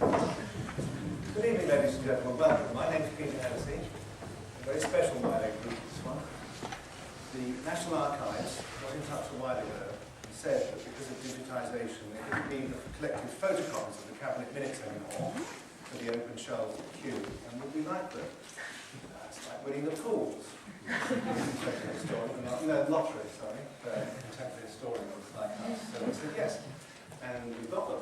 Good evening, ladies and gentlemen. Welcome. My name is Peter Hennessy. A very special Wiley group, this one. The National Archives got in touch a while ago and said that because of digitisation, they didn't need collective photocopies of the Cabinet minutes anymore for the open shelves at Kew, and would we like them? It's like winning the pools. No, lottery, sorry, for contemporary historians like us. So we said yes, and we got them.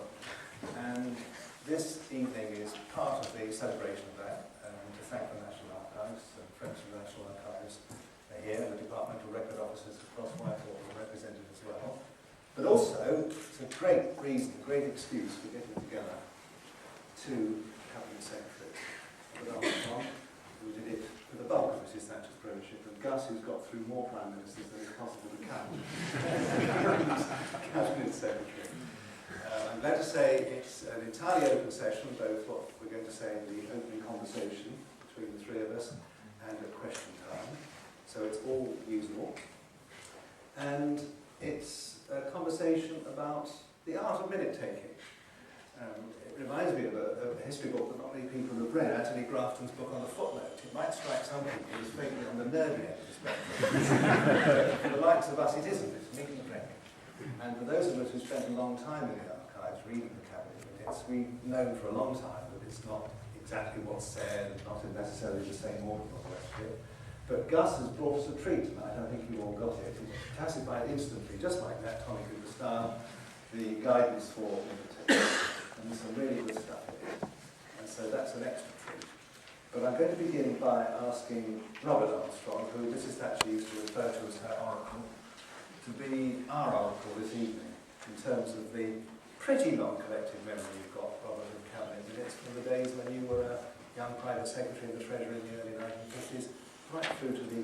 And this evening is part of the celebration of that, to thank the National Archives and friends of the National Archives are here, and the departmental record officers across Whitehall are represented as well. But also, it's a great reason, a great excuse for getting together to Cabinet Secretary, John, who did it with the bulk of Mrs Thatcher's premiership, and Gus, who's got through more Prime Ministers than is possible to count, Cabinet Secretary. I'm glad to say it's an entirely open session, both what we're going to say in the opening conversation between the three of us and at question time. So it's all usable. And it's a conversation about the art of minute-taking. It reminds me of a history book that not many people have read, Anthony Grafton's book on the footnote. It might strike some people as vaguely on the nerdy end of the spectrum. For the likes of us, it isn't. It's neat and friendly. And for those of us who spent a long time in the archives reading the Cabinet minutes, we've known for a long time that it's not exactly what's said, not necessarily the same order or the rest of it. But Gus has brought us a treat tonight. I think you all got it. He classified instantly, just like that, Tommy Cooper style, the guidance for invitation. And there's some really good stuff in it. And so that's an extra treat. But I'm going to begin by asking Robert Armstrong, who Mrs Thatcher used to refer to as her oracle, to be our oracle this evening in terms of the pretty long collective memory you've got, Robert, of Cabinet minutes from the days when you were a young private secretary of the Treasury in the early 1950s, right through to the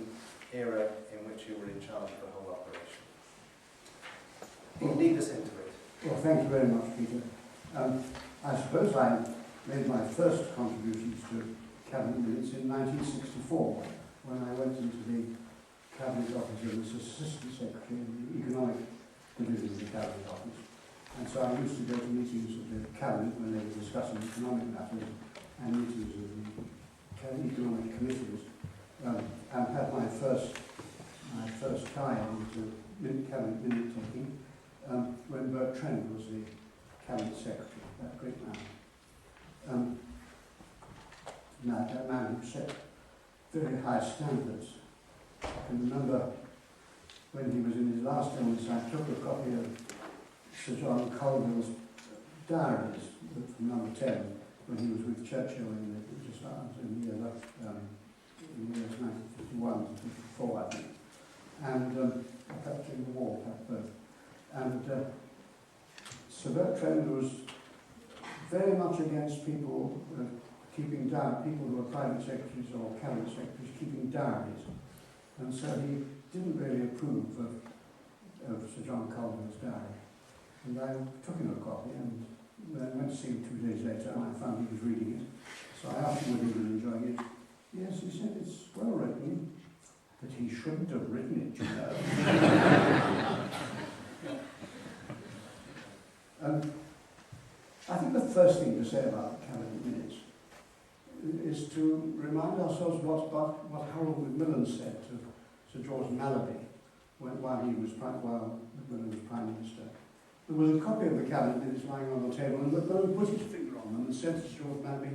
era in which you were in charge of the whole operation. Can you lead us into it? Well, thank you very much, Peter. I suppose I made my first contributions to Cabinet minutes in 1964, when I went into the Cabinet Office as Assistant Secretary in the Economic Division of the Cabinet Office. And so I used to go to meetings of the Cabinet when they were discussing economic matters and meetings of the economic committees, and had my first tie into Cabinet minute taking when Bert Trent was the Cabinet Secretary, that great man. That man who set very high standards. I can remember when he was in his last illness, I took a copy of Sir John Colville's diaries from number 10 when he was with Churchill in the years 1951 to 54, I think. And perhaps in the war, perhaps both. And Sir Bertrand was very much against people keeping down, people who were private secretaries or cabinet secretaries keeping diaries. And so he didn't really approve of Sir John Colville's diary. And I took him a copy and went to see him 2 days later, and I found he was reading it. So I asked him whether he was enjoying it. Yes, he said, it's well written, but he shouldn't have written it, you know. I think the first thing to say about the Cabinet minutes is to remind ourselves what Harold Macmillan said to Sir George Malaby while Macmillan was Prime Minister. There was a copy of the Cabinet minutes lying on the table, and Macmillan put his finger on them and said to George Malaby,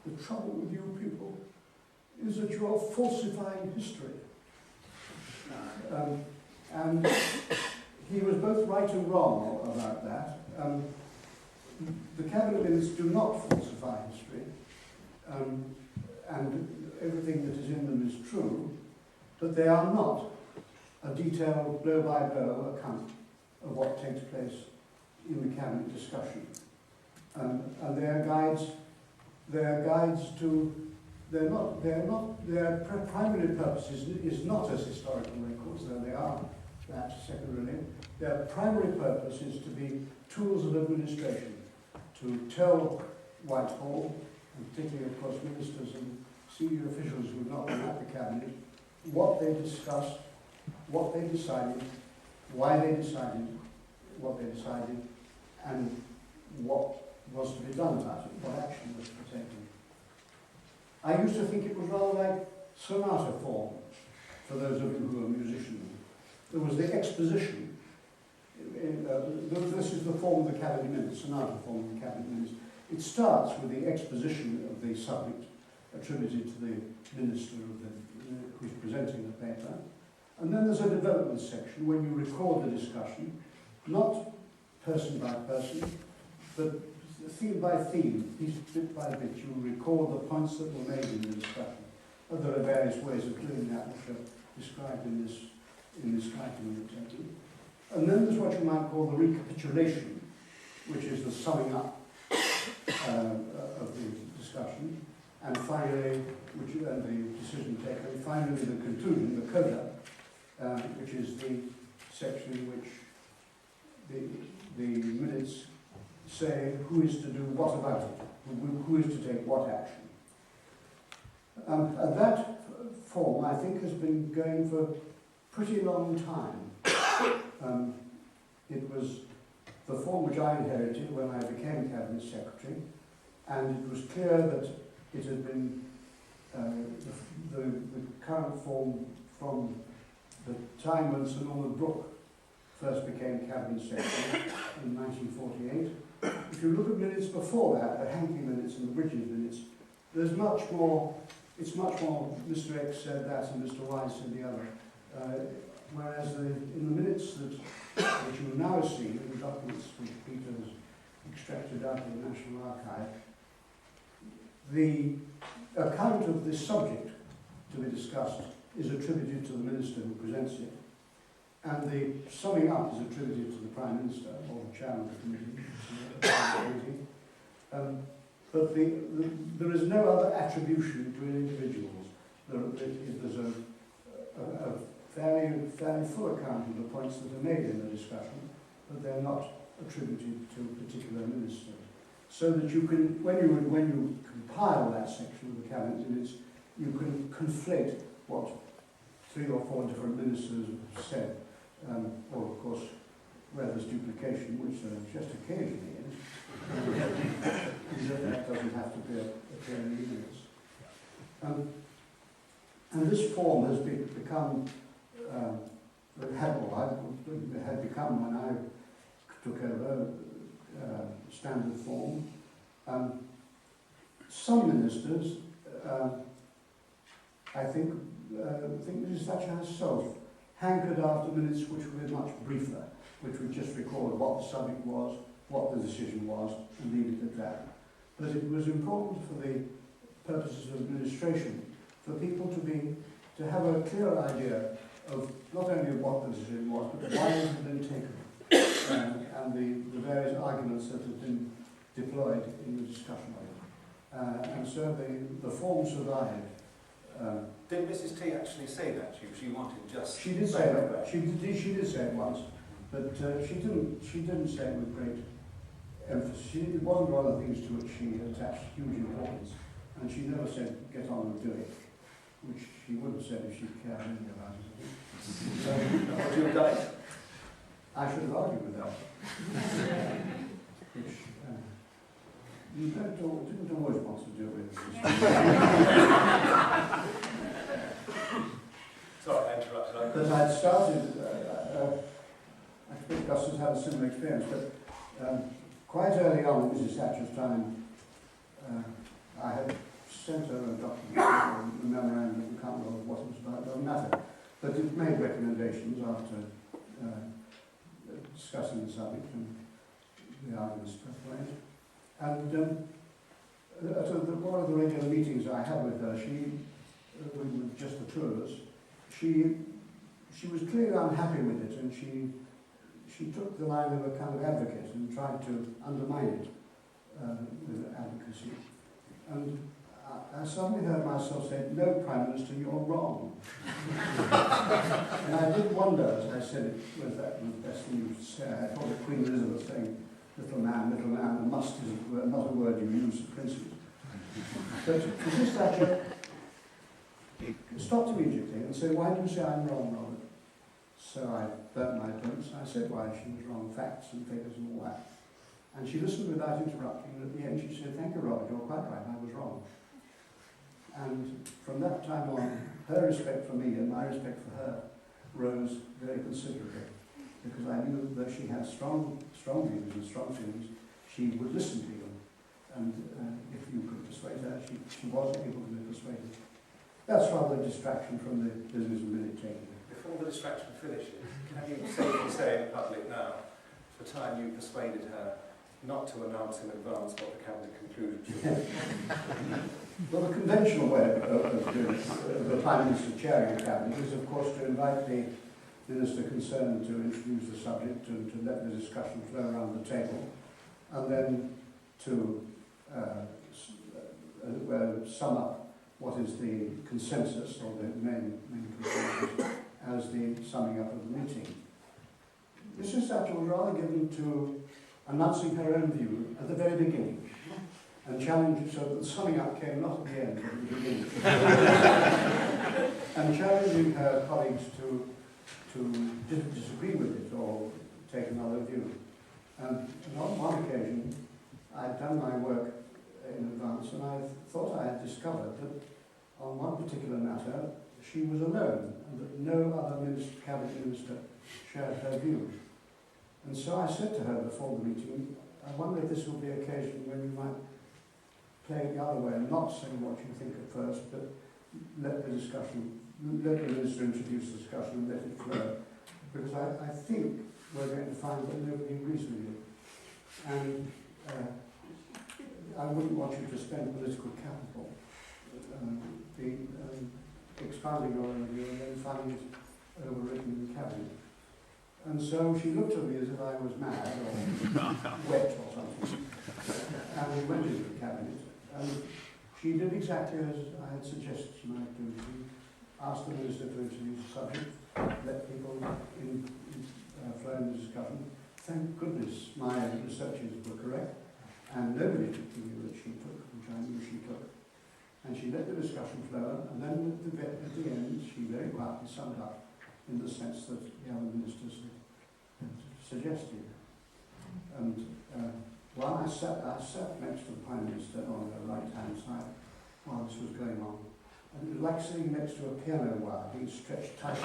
"The trouble with you people is that you're falsifying history." And he was both right and wrong about that. The Cabinet minutes do not falsify history, and everything that is in them is true, but they are not a detailed blow-by-blow account of what takes place in the Cabinet discussion. And their primary purpose is not as historical records, though they are that secondarily. Their primary purpose is to be tools of administration, to tell Whitehall, and particularly, of course, ministers and senior officials who have not been at the Cabinet, what they discussed, what they decided, why they decided what they decided, and what was to be done about it, what action was to be taken. I used to think it was rather like sonata form, for those of you who are musicians. There was the exposition. This is the form of the cabinet minutes, sonata form of the cabinet minutes. It starts with the exposition of the subject attributed to the minister who is presenting the paper. And then there's a development section when you record the discussion, not person by person, but theme by theme, bit by bit. You record the points that were made in the discussion. And there are various ways of doing that which are described in this item you're taking. And then there's what you might call the recapitulation, which is the summing up of the discussion. And finally, the decision taken. Finally, the conclusion, the coda, which is the section in which the minutes say who is to do what about it, who is to take what action. And that form, I think, has been going for a pretty long time. It was the form which I inherited when I became Cabinet Secretary, and it was clear that it had been the current form from the time when Sir Norman Brooke first became Cabinet Secretary in 1948. If you look at minutes before that, the Hankey minutes and the Bridges minutes, there's much more, it's much more Mr. X said that and Mr. Y said the other. Whereas in the minutes that you now see, in the documents which Peter has extracted out of the National Archive, the account of this subject to be discussed is attributed to the minister who presents it, and the summing up is attributed to the Prime Minister or the chairman of the committee. But there is no other attribution to individuals. There's a fairly full account of the points that are made in the discussion, but they're not attributed to a particular minister. So that you can, when you compile that section of the cabinet minutes, you can conflate what 3 or 4 different ministers have said, or of course where there's duplication, which there just occasionally is. That doesn't have to be a in the minutes. And this form has become had become when I took over standard form. Some ministers, I think Mrs. Thatcher herself hankered after minutes which were much briefer, which would just record what the subject was, what the decision was, and leave it at that. But it was important for the purposes of administration for people to have a clear idea of not only what the decision was, but why it had been taken, and the various arguments that had been deployed in the discussion of it. And so the form survived. Did Mrs. T actually say that? She wanted just... She did say that. She did say it once, but she didn't say it with great emphasis. It wasn't one of the things to which she attached huge importance, and she never said, get on and do it, which she would have said if she'd cared anything about it. Would you have done it? I should have argued with that. Which you didn't always want to do with. Sorry, I interrupted. But I'd started, I think Gus has had a similar experience, but quite early on in Mrs. Thatcher's time, I had sent her a document, a memorandum, I can't remember what it was about, doesn't matter. But it made recommendations after discussing the subject and the arguments performed. And at one of the regular meetings I had with her, with just the two of us, she was clearly unhappy with it, and she took the line of a kind of advocate and tried to undermine it with advocacy. And I suddenly heard myself say, no, Prime Minister, you're wrong. And I did wonder, as I said it, whether that was the best thing you could say. I thought of Queen Elizabeth saying, little man, and must is not a word you use for princes. But Mrs. Thatcher stopped immediately and said, why do you say I'm wrong, Robert? So I burnt my prints. I said why she was wrong, facts and figures and all that. And she listened without interrupting, and at the end she said, "Thank you, Robert, you're quite right, I was wrong." And from that time on, her respect for me and my respect for her rose very considerably, because I knew that she had strong views and strong feelings. She would listen to you, and if you could persuade her, she was able to be persuaded. That's rather a distraction from the business of minute taking. Before the distraction finishes, can you safely say in public now, for the time you persuaded her not to announce in advance what the cabinet conclusion should be? Well, the conventional way of doing it, the Prime Minister chairing the cabinet, is of course to invite the Minister concerned to introduce the subject and to let the discussion flow around the table, and then to sum up what is the consensus, or the main consensus, as the summing up of the meeting. Mrs. Thatcher was rather given to announcing her own view at the very beginning, and challenging, so that the summing up came not at the end, but at the beginning. And challenging her colleagues to disagree with it or take another view. And on one occasion, I'd done my work in advance, and I thought I had discovered that on one particular matter, she was alone, and that no other cabinet minister shared her views. And so I said to her before the meeting, "I wonder if this will be an occasion when you might play it the other way and not say what you think at first, but let the minister introduce the discussion and let it flow. Because I think we're going to find that nobody agrees with you. And I wouldn't want you to spend political capital expounding your own view and then finding it overwritten in the cabinet." And so she looked at me as if I was mad or wet or something. And we went into the cabinet. And she did exactly as I had suggested she might do. She asked the minister to introduce the subject, let people flow in the discussion. Thank goodness my researches were correct, and nobody took the view that she took, which I knew she took. And she let the discussion flow, and then at the end, she very quietly summed up in the sense that the other ministers had suggested. And while I sat next to the Prime Minister on her right-hand side while this was going on, and it was like sitting next to a piano wire being stretched tight.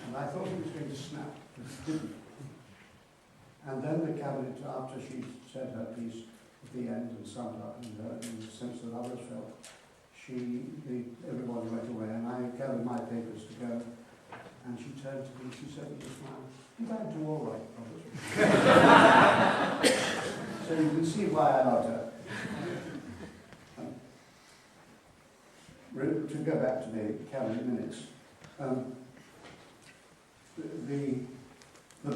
And I thought it was going to snap, but it didn't. And then the cabinet, after she said her piece at the end and summed up in the sense that others felt, everybody went away, and I gathered my papers to go. And she turned to me and she said with a smile, "Did I do all right, Robert?" So you can see why I loved her. To go back to the cabinet minutes, the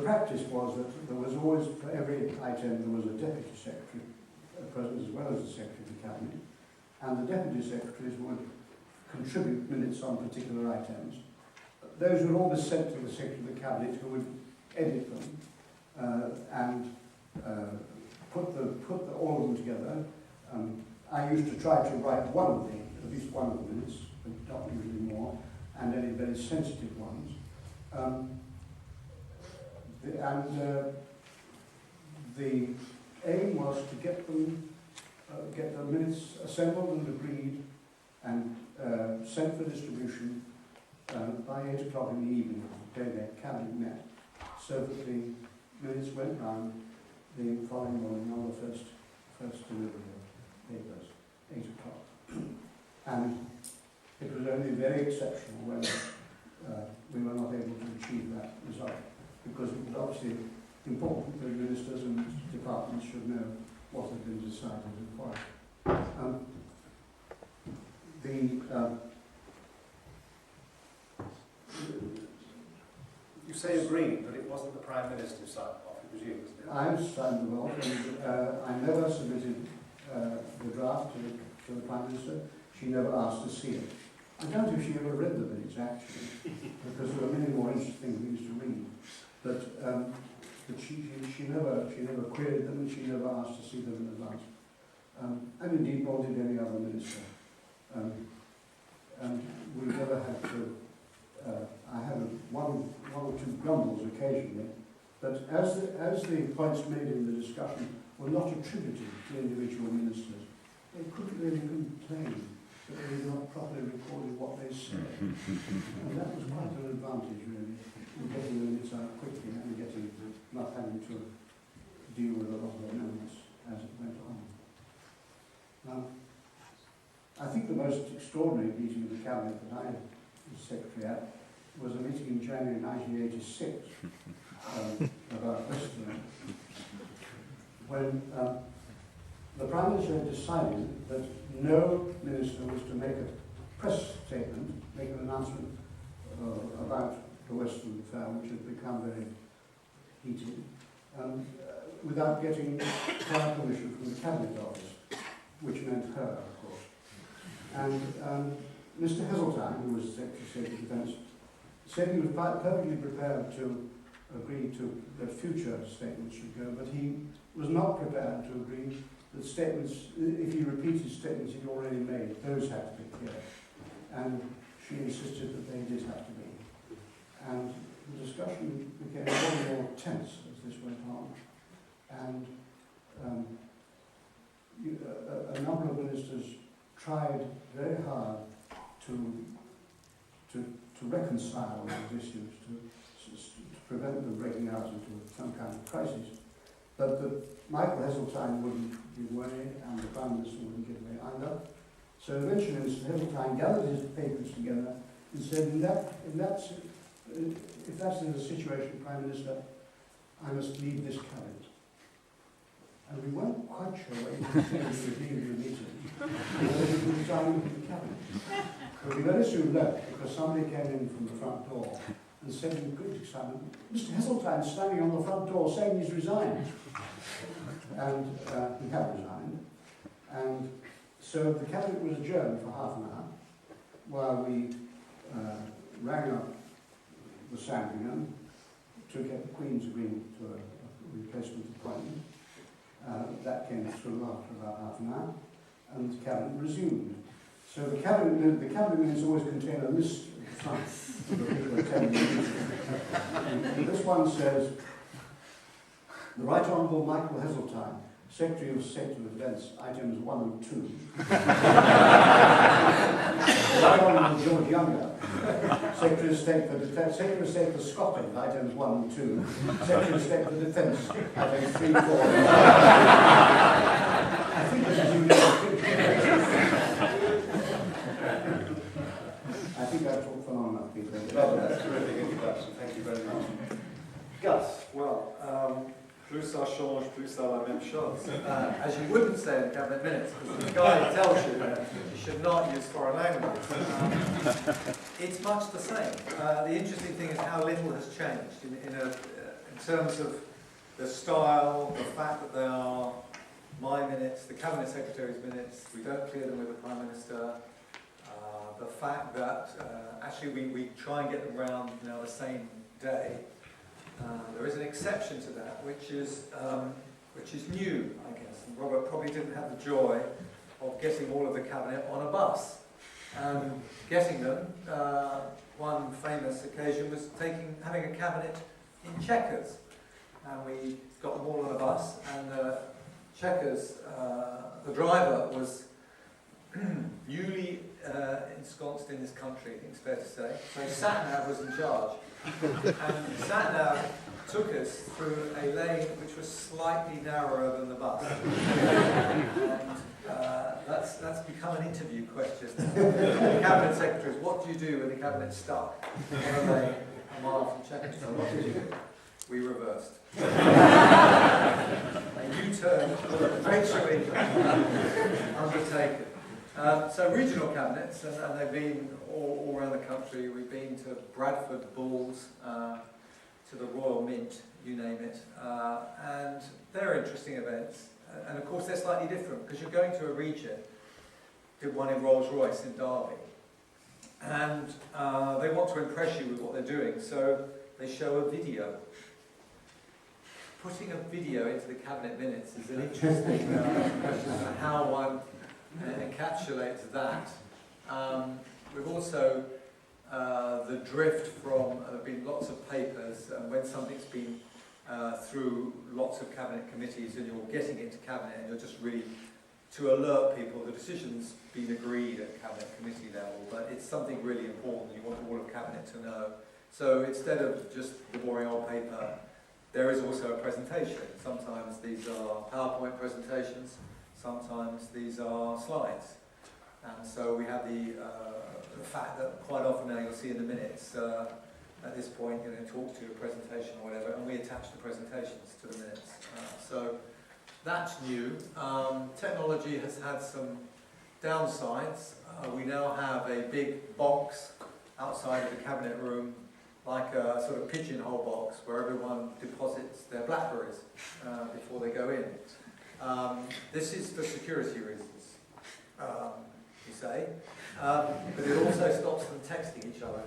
practice was that there was always, for every item, there was a deputy secretary present as well as the secretary of the cabinet, and the deputy secretaries would contribute minutes on particular items. Those would all be sent to the secretary of the cabinet, who would edit them and put all of them together. I used to try to write at least one of the minutes, but not usually more, and any very sensitive ones. The aim was to get the minutes assembled and agreed and sent for distribution by 8 o'clock in the evening, the day the cabinet met, so that the minutes went round the following morning on the first delivery of papers, 8 o'clock. And it was only very exceptional when we were not able to achieve that result, because it was obviously important that ministers and departments should know what had been decided and why. You say agreed, but it wasn't the Prime Minister who signed off, it was you, wasn't it? I signed them off, and I never submitted the draft to the Prime Minister. She never asked to see it. I don't know if she ever read the minutes, actually, because there were many more interesting things to read. But she never queried them, and she never asked to see them in advance. And indeed, nor did any other minister. And we never had to. I had one or two grumbles occasionally But as the points made in the discussion were not attributed to individual ministers, they couldn't really complain that they had not properly recorded what they said. And that was quite an advantage, really, in getting the minutes out quickly and not having to deal with a lot of amendments as it went on. Now, I think the most extraordinary meeting of the Cabinet that I was Secretary at was a meeting in January 1986 about Western, when the Prime Minister had decided that no minister was to make a press statement, make an announcement about the Western affair, which had become very heated, without getting prior permission from the Cabinet Office, which meant her, of course. And Mr. Heseltine, who was Secretary of Defence, said he was perfectly prepared to agree to that future statements should go, but he was not prepared to agree that statements, if he repeated statements he'd already made, those had to be clear. And she insisted that they did have to be. And the discussion became more and more tense as this went on. And a number of ministers tried very hard to reconcile those issues, to prevent them breaking out into some kind of crisis. But Michael Heseltine wouldn't give way, and the Prime Minister wouldn't give way either. So eventually Mr. Heseltine gathered his papers together and said, if that's the situation, Prime Minister, I must leave this cabinet. And we weren't quite sure what he was saying to leave the meeting, whether he was resigning from the cabinet. But we very soon left because somebody came in from the front door and said in great excitement, Mr. Heseltine's standing on the front door saying he's resigned. And he had resigned. And so the cabinet was adjourned for half an hour while we rang up the Sandringham to get the Queen's agreement to a replacement appointment. That came through after about half an hour, and the cabinet resumed. So the cabinet minutes always contain a list at the front of the people attending the meeting. This one says, the Right Honourable Michael Heseltine, Secretary of State of Defence, items 1 and 2. The Right Honourable George Younger, Secretary of State for Defence, Secretary of State for Scotland, items 1 and 2. Secretary of State for Defence, items 3, 4. I think this is unique. I think I've talked for long enough, Peter. That's a terrific introduction. Thank you very much. Gus. Well, plus ça change, plus ça la même chose. As you wouldn't say in the cabinet minutes, because the guy tells you that you should not use foreign language. It's much the same. The interesting thing is how little has changed in terms of the style, the fact that they are my minutes, the Cabinet Secretary's minutes, we don't clear them with the Prime Minister, the fact that actually we try and get them round now the same day. There is an exception to that, which is new, I guess. And Robert probably didn't have the joy of getting all of the cabinet on a bus. Getting them, one famous occasion was having a cabinet in Chequers, and we got them all on a bus. And Chequers, the driver was newly ensconced in this country, I think it's fair to say. So Sat-Nav was in charge. And Sat-Nav took us through a lane which was slightly narrower than the bus. And that's become an interview question. The Cabinet Secretaries, what do you do when the Cabinet's stuck on a lane a mile from Chequers? So what did you do? We reversed. A U-turn eventually undertaken. So regional cabinets, and they've been all around the country. We've been to Bradford Balls, to the Royal Mint, you name it, and they're interesting events. And of course they're slightly different because you're going to a region. Did one in Rolls-Royce in Derby, and they want to impress you with what they're doing, so they show a video. Putting a video into the cabinet minutes is an interesting question of how one encapsulates that. We've also the drift from, there have been lots of papers, and when something's been through lots of cabinet committees, and you're getting it to cabinet, and you're just really to alert people the decision's been agreed at cabinet committee level, but it's something really important. You want all of cabinet to know. So instead of just the boring old paper, there is also a presentation. Sometimes these are PowerPoint presentations, sometimes these are slides. And so we have the fact that quite often now you'll see in the minutes, at this point, talk to a presentation or whatever, and we attach the presentations to the minutes. So that's new. Technology has had some downsides. We now have a big box outside of the cabinet room, like a sort of pigeonhole box where everyone deposits their Blackberries before they go in. This is for security reasons, you say, but it also stops them texting each other,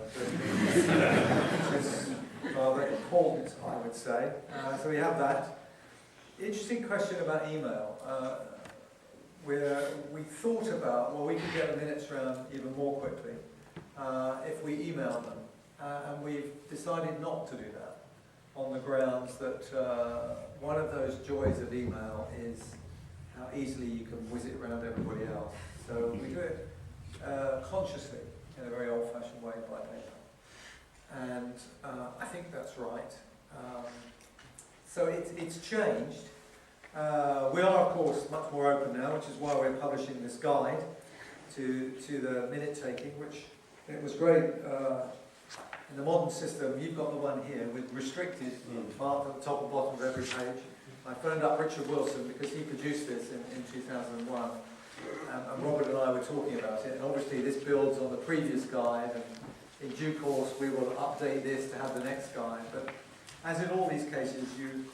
which is rather important, I would say. So we have that. Interesting question about email. Where we thought about, well, we could get the minutes around even more quickly if we email them. And we've decided not to do that on the grounds that one of those joys of email is how easily you can whiz it around everybody else. So we do it consciously in a very old-fashioned way by paper. And I think that's right. So it's changed. We are, of course, much more open now, which is why we're publishing this guide to the minute-taking, which it was great. In the modern system, you've got the one here with restricted marked at the top and bottom of every page. I phoned up Richard Wilson because he produced this in 2001, and Robert and I were talking about it, and obviously this builds on the previous guide, and in due course we will update this to have the next guide. But as in all these cases, you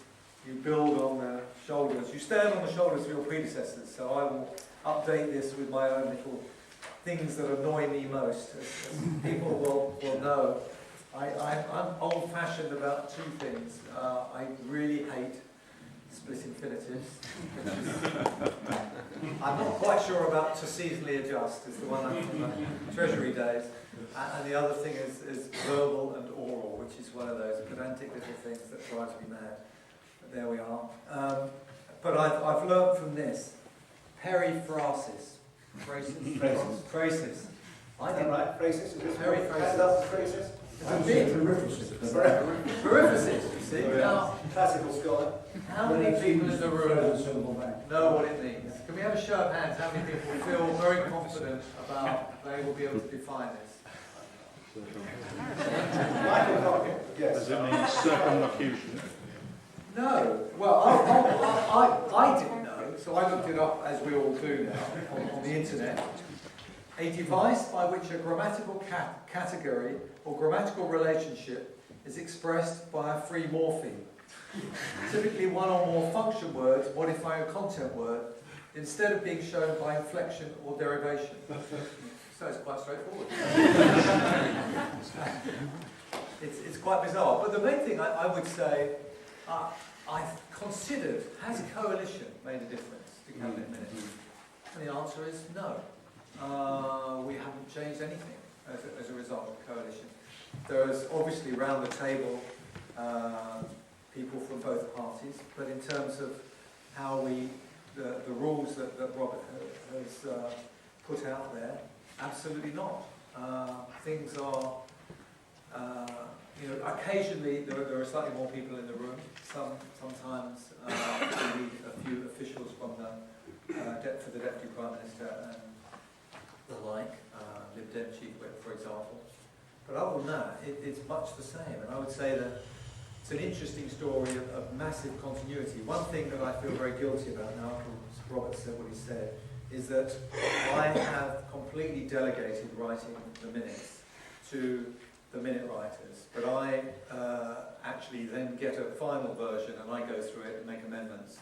build on the shoulders, you stand on the shoulders of your predecessors, so I will update this with my own little things that annoy me most, as people will know. I'm old-fashioned about two things. I really hate split infinitives. I'm not quite sure about to seasonally adjust, is the one from the Treasury days. And the other thing is verbal and oral, which is one of those pedantic little things that drives me mad. But there we are. But I've learned from this. Periphrasis. Phrases. I think right, phrases? Is this periphrasis? Phrases? Periphrasis, you see. Now, classical scholar. how many people in the room know what it means? Can we have a show of hands? How many people feel very confident about they will be able to define this? Michael Cockett, yes. Does it mean circumlocution? No. Well, I didn't know, so I looked it up, as we all do now, on the internet. A device by which a grammatical category or grammatical relationship is expressed by a free morpheme. Typically one or more function words modifying a content word instead of being shown by inflection or derivation. So it's quite straightforward. It's quite bizarre. But the main thing I would say, I've considered, has coalition made a difference to cabinet minutes? And the answer is no. We haven't changed anything as a result of coalition. There is obviously round the table people from both parties, but in terms of how the rules that Robert has put out there, absolutely not. Things are, occasionally there are slightly more people in the room. Sometimes we need a few officials from for the Deputy Prime Minister and the like, Lib Dem Chief Whip, for example. But other than that, it's much the same. And I would say that it's an interesting story of massive continuity. One thing that I feel very guilty about now, because Robert said what he said, is that I have completely delegated writing the minutes to the minute writers. But I actually then get a final version and I go through it and make amendments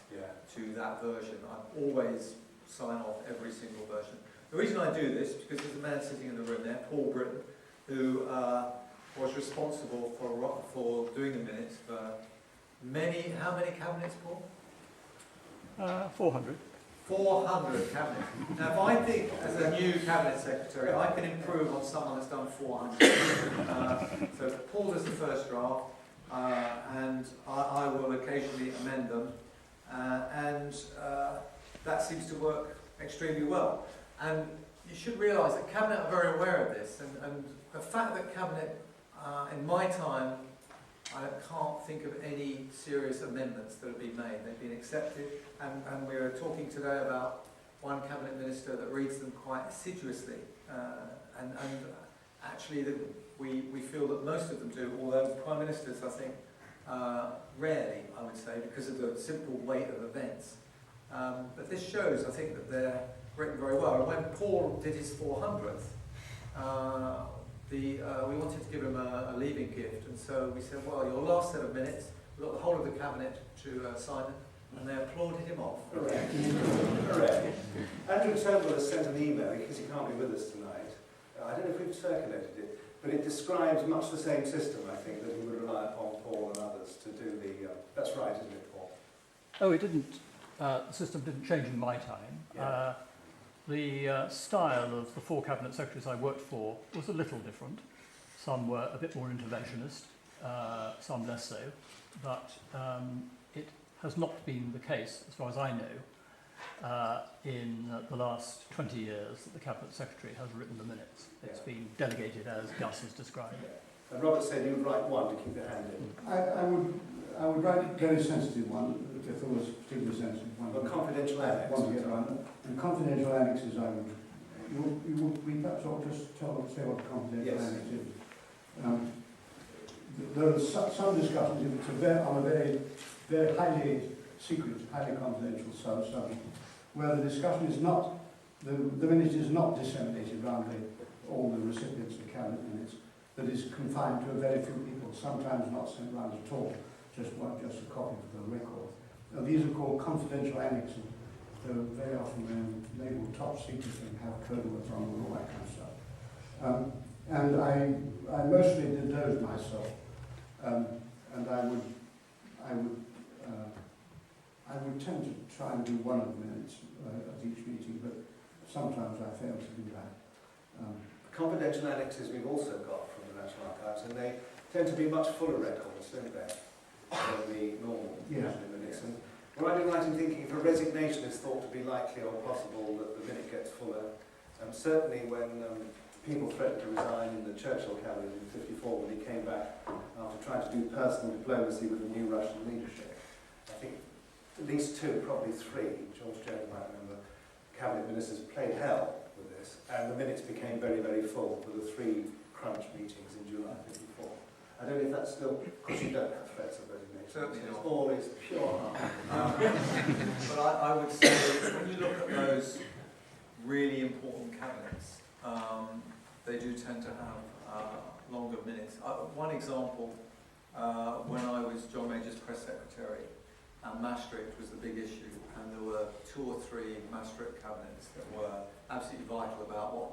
to that version. I always sign off every single version. The reason I do this is because there's a man sitting in the room there, Paul Britton, who was responsible for doing the minutes for how many cabinets, Paul? 400. 400 cabinets. Now, if I think, as a new cabinet secretary, I can improve on someone that's done 400. So Paul does the first draft, and I will occasionally amend them, and that seems to work extremely well. And you should realise that Cabinet are very aware of this, and the fact that Cabinet, in my time, I can't think of any serious amendments that have been made. They've been accepted, and we were talking today about one Cabinet Minister that reads them quite assiduously, and actually we feel that most of them do, although Prime Ministers, I think, rarely, I would say, because of the simple weight of events. But this shows, I think, that they're written very well. And when Paul did his 400th, we wanted to give him a leaving gift, and so we said, well, your last set of minutes, we got the whole of the Cabinet to sign it, and they applauded him off. Correct. Correct. Andrew Turnbull has sent an email, because he can't be with us tonight. I don't know if we've circulated it, but it describes much the same system, I think, that he would rely upon Paul and others to do the... that's right, isn't it, Paul? Oh, it didn't. The system didn't change in my time. Yeah. The style of the 4 cabinet secretaries I worked for was a little different. Some were a bit more interventionist, some less so, but it has not been the case, as far as I know, in the last 20 years that the cabinet secretary has written the minutes. It's been delegated as Gus has described. Yeah. And Robert said you'd write one to keep your hand in. I would write a very sensitive one, if there was a particularly sensitive one. A confidential annex. One to get around. And confidential annexes, we perhaps ought to just say what a confidential annex is. There are some discussions, if it's on a very, very highly secret, highly confidential subject, where the discussion is not, the minute is not disseminated around all the recipients of cabinet minutes, that is confined to a very few people, sometimes not sent round at all, just a copy for the record. Now, these are called confidential annexes. They're very often labelled top secret and have code words on them and all that kind of stuff. And I mostly did those myself, and I would tend to try and do one of the minutes at each meeting, but sometimes I fail to do that. Confidential annexes we've also got from the National Archives, and they tend to be much fuller records, don't they, than the normal minutes. And would I be right in thinking if a resignation is thought to be likely or possible that the minute gets fuller? Certainly when people threatened to resign in the Churchill cabinet in '54 when he came back after trying to do personal diplomacy with the new Russian leadership. I think at least 2, probably 3, George Jones might remember, cabinet ministers played hell with this, and the minutes became very, very full for the 3 crunch meetings in July '54. I don't know if that's still, because you don't have threats of resignation. Certainly It's not. always pure harm. But I would say when you look at those really important cabinets, they do tend to have longer minutes. One example, when I was John Major's press secretary, Maastricht was the big issue, and there were 2 or 3 Maastricht cabinets that were absolutely vital about what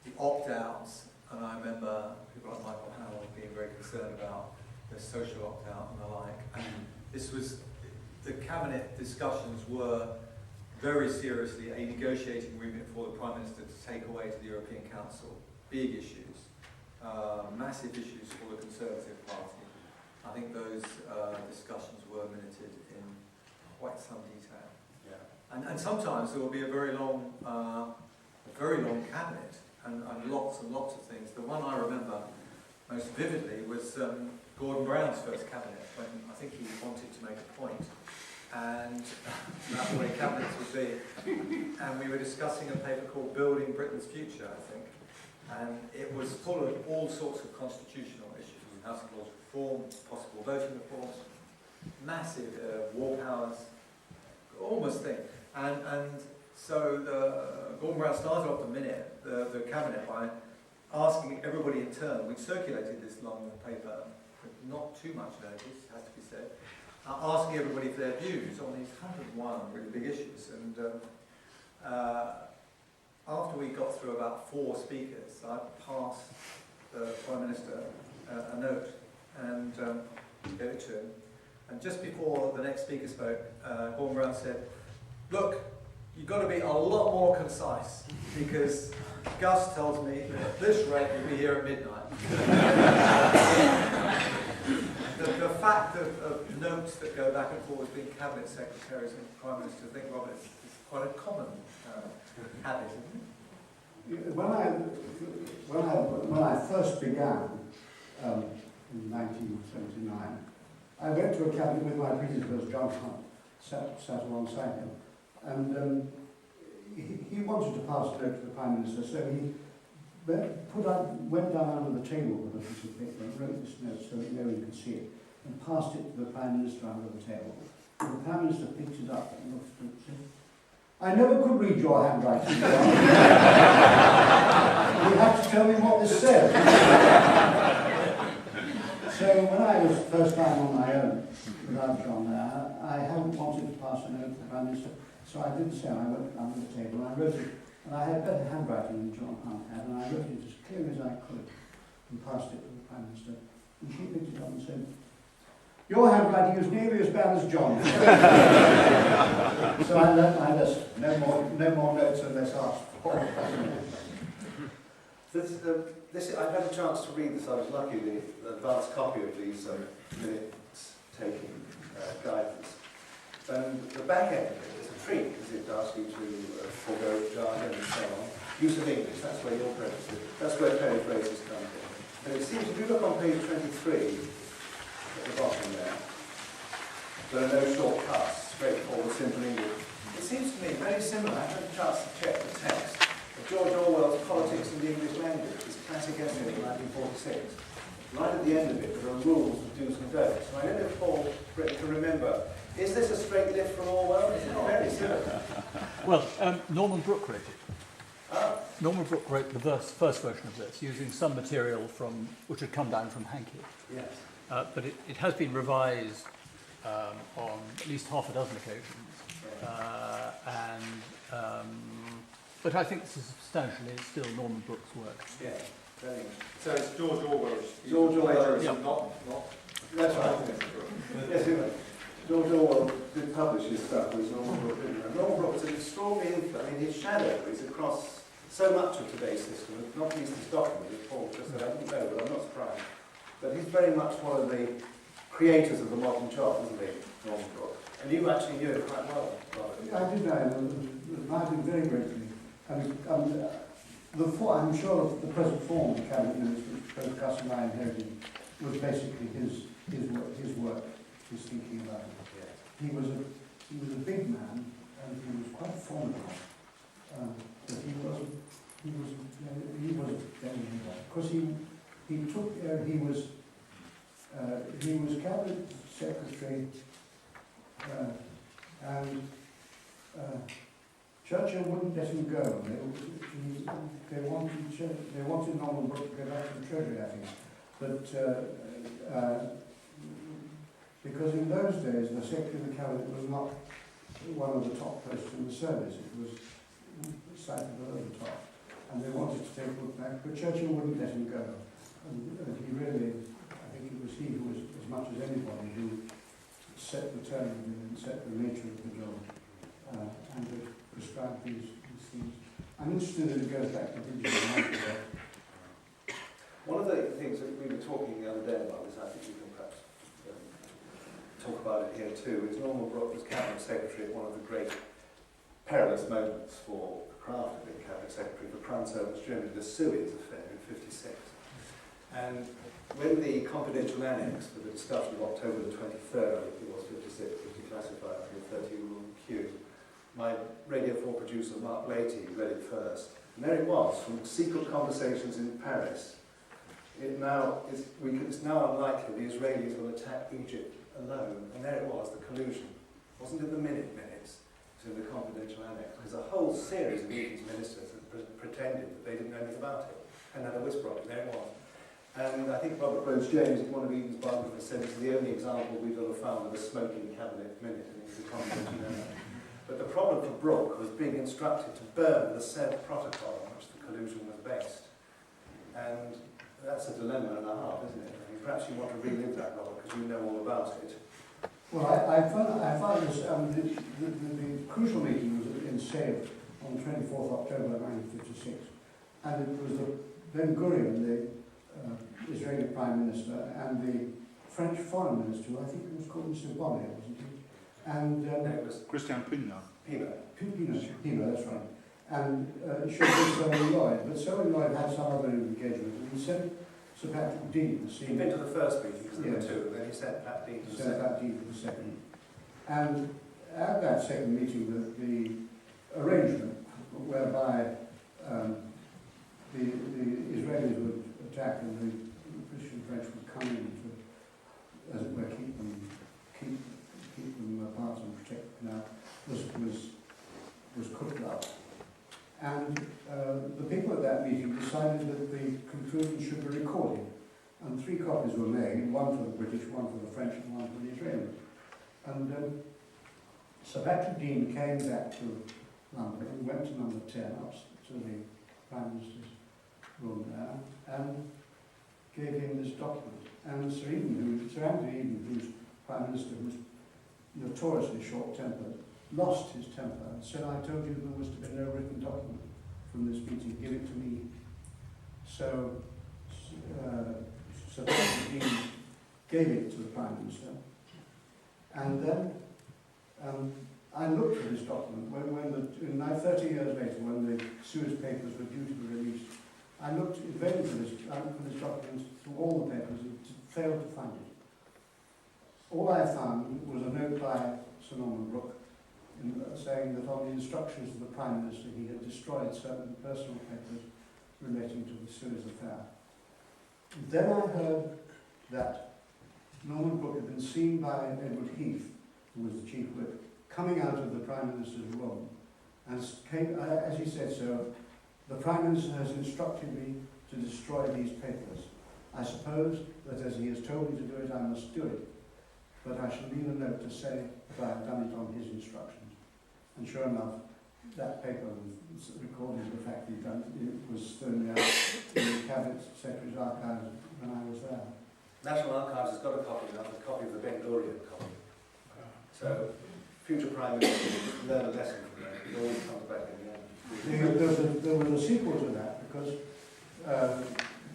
the opt-outs, and I remember people like Michael Howell being very concerned about the social opt-out and the like. And this was, the cabinet discussions were very seriously a negotiating remit for the Prime Minister to take away to the European Council. Big issues, massive issues for the Conservative Party. I think those discussions were minuted in quite some detail. Yeah. And sometimes there will be a very long cabinet and lots and lots of things. The one I remember most vividly was Gordon Brown's first cabinet, when I think he wanted to make a point. And that's the way cabinets would be. And we were discussing a paper called Building Britain's Future, I think. And it was full of all sorts of constitutional issues, House of Lords reform, possible voting reforms, massive war powers, almost thing. And so Gordon Brown started off the cabinet by asking everybody in turn. We'd circulated this long paper, with not too much notice, has to be said, asking everybody for their views on these 101 really big issues. And after we got through about 4 speakers, I passed the Prime Minister a note and gave it to him. And just before the next speaker spoke, Gordon Brown said, "Look, you've got to be a lot more concise, because Gus tells me that at this rate you'll be here at midnight." the fact of notes that go back and forth between cabinet secretaries and prime ministers, I think, Robert, is quite a common habit, isn't it? When I first began in 1979, I went to a cabinet with my predecessor, John Hunt, sat alongside him, and he wanted to pass a note to the Prime Minister, so he went down under the table with a piece of paper and wrote this note so that no one could see it, and passed it to the Prime Minister under the table. And the Prime Minister picked it up and looked at it and said, "I never could read your handwriting, John. You have to tell me what this says." So when I was first time on my own, without John there, I hadn't wanted to pass a note to the Prime Minister, so I did so. I went under the table and I wrote it, and I had better handwriting than John Hunt had, and I wrote it as clear as I could and passed it to the Prime Minister. And she picked it up and said, "Your handwriting is nearly as bad as John's." So I learnt my lesson. No more notes unless asked for. I've had a chance to read this. I was lucky, the advanced copy of these minutes-taking guidance. And the back end of it is a treat, because it asks you to forego jargon and so on. Use of English, that's where your that's where periphrases come in. And it seems, if you look on page 23, at the bottom there are no shortcuts, straightforward, simple English. It seems to me very similar. I had a chance to check the text of George Orwell's Politics in the English Language, his classic essay in 1946. Right at the end of it, there are rules of do's and don'ts. So I don't know if Paul can remember. Is this a straight lift from Orwell? Is it very similar? Well, Norman Brooke wrote it. Ah. Norman Brooke wrote the first version of this using some material which had come down from Hankey. Yes. But it has been revised on at least half a dozen occasions. But I think this is substantially still Norman Brooke's work. Yeah. Very So it's George Orwell's. George Orwell's. Yeah. Not. That's right. Yes, it was. George Orwell did publish his stuff with Norman Brooke, didn't he? And Norman Brooke was an extraordinary influence. I mean, his shadow is across so much of today's system, not least his document, as Paul just said. I didn't know, but I'm not surprised. But he's very much one of the creators of the modern job, isn't he, Norman Brooke? And you actually knew it quite well, Robert. I did know, and I did very greatly. I'm sure the present form of the cabinet minutes, which both Gus and I inherited, was basically his work, his thinking about it. Yeah. He was a big man, and he was quite formidable. But he was very good. Because he was cabinet secretary, and Churchill wouldn't let him go. They wanted Norman Brooke to go back to the Treasury, I think. But because in those days the Secretary of the Cabinet was not one of the top posts in the service. It was slightly below the top. And they wanted to take Brooke back, but Churchill wouldn't let him go. And he really, I think it was he who was, as much as anybody, who set the tone and set the nature of the job, and prescribed these things. I'm interested that it goes back to digital marketing. One of the things that we were talking the other day about is, I think we can perhaps talk about it here too, is Norman Brooke was Cabinet Secretary at one of the great perilous moments for the craft of being Cabinet Secretary for Crown Service Germany, the Suez affair in '56. And when the confidential annex for the discussion of October the 23rd, I think it was 56, was declassified under the 30 rule Q, my Radio 4 producer Mark Leahy read it first. And there it was, from secret conversations in Paris. It's now unlikely the Israelis will attack Egypt alone. And there it was, the collusion. It wasn't in the minutes, it was in the confidential annex. Because a whole series of Eden's ministers had pretended that they didn't know anything about it. And had a whisper of it, there it was. And I think Robert Rhodes-James, in one of Eden's biographers, said it's the only example we've ever found of a smoking cabinet minute, and it's a confidential annex. But the problem for Brooke was being instructed to burn the said protocol on which the collusion was based. And that's a dilemma and a half, isn't it? I mean, perhaps you want to relive that, Robert, because you know all about it. Well, I found this, the crucial meeting was in Sèvres on the 24th October 1956, and it was Ben Gurion, the Israeli Prime Minister, and the French foreign minister, who I think it was called Mr. Bonnet, wasn't it? And it was Christian Pina. Pino, that's right. And it should be Selwyn Lloyd, but Selwyn Lloyd had some other engagement. And he sent Sir Patrick Dean to see He'd been to the first meeting, because there were Yes. two, and then he sent Pat Dean to the sent second. that Dean to the second. And at that second meeting, the arrangement whereby the Israelis would attack and the British and French would come in to, as it were, keep them apart and protect them now, was cooked up. And the people at that meeting decided that the conclusion should be recorded. And 3 copies were made, one for the British, one for the French, and one for the Israelis. And Sir Patrick Dean came back to London and went to number 10, up to the Prime Minister's room there, and gave him this document. And Sir Anthony Eden, who's Prime Minister, was notoriously short-tempered, lost his temper and said, "I told you there was to be no written document from this meeting, give it to me." So Sir Patrick Dean gave it to the Prime Minister, and then I looked for this document when 30 years later, when the Suez Papers were due to be released. I looked in vain for this document through all the papers and failed to find it. All I found was a note by Sir Norman Brooke saying that on the instructions of the Prime Minister he had destroyed certain personal papers relating to the Suez affair. Then I heard that Norman Brooke had been seen by Edward Heath, who was the Chief Whip, coming out of the Prime Minister's room, and as he said so, "The Prime Minister has instructed me to destroy these papers. I suppose that as he has told me to do it, I must do it, but I shall leave a note to say that I have done it on his instructions." And sure enough, that paper was recording the fact that he'd done it was thrown out in the Cabinet Secretary's archives when I was there. National Archives has got a copy now, a copy of the Ben Gurion copy. So, future Prime Minister learn a lesson from that. It always comes back in the end. There was a sequel to that because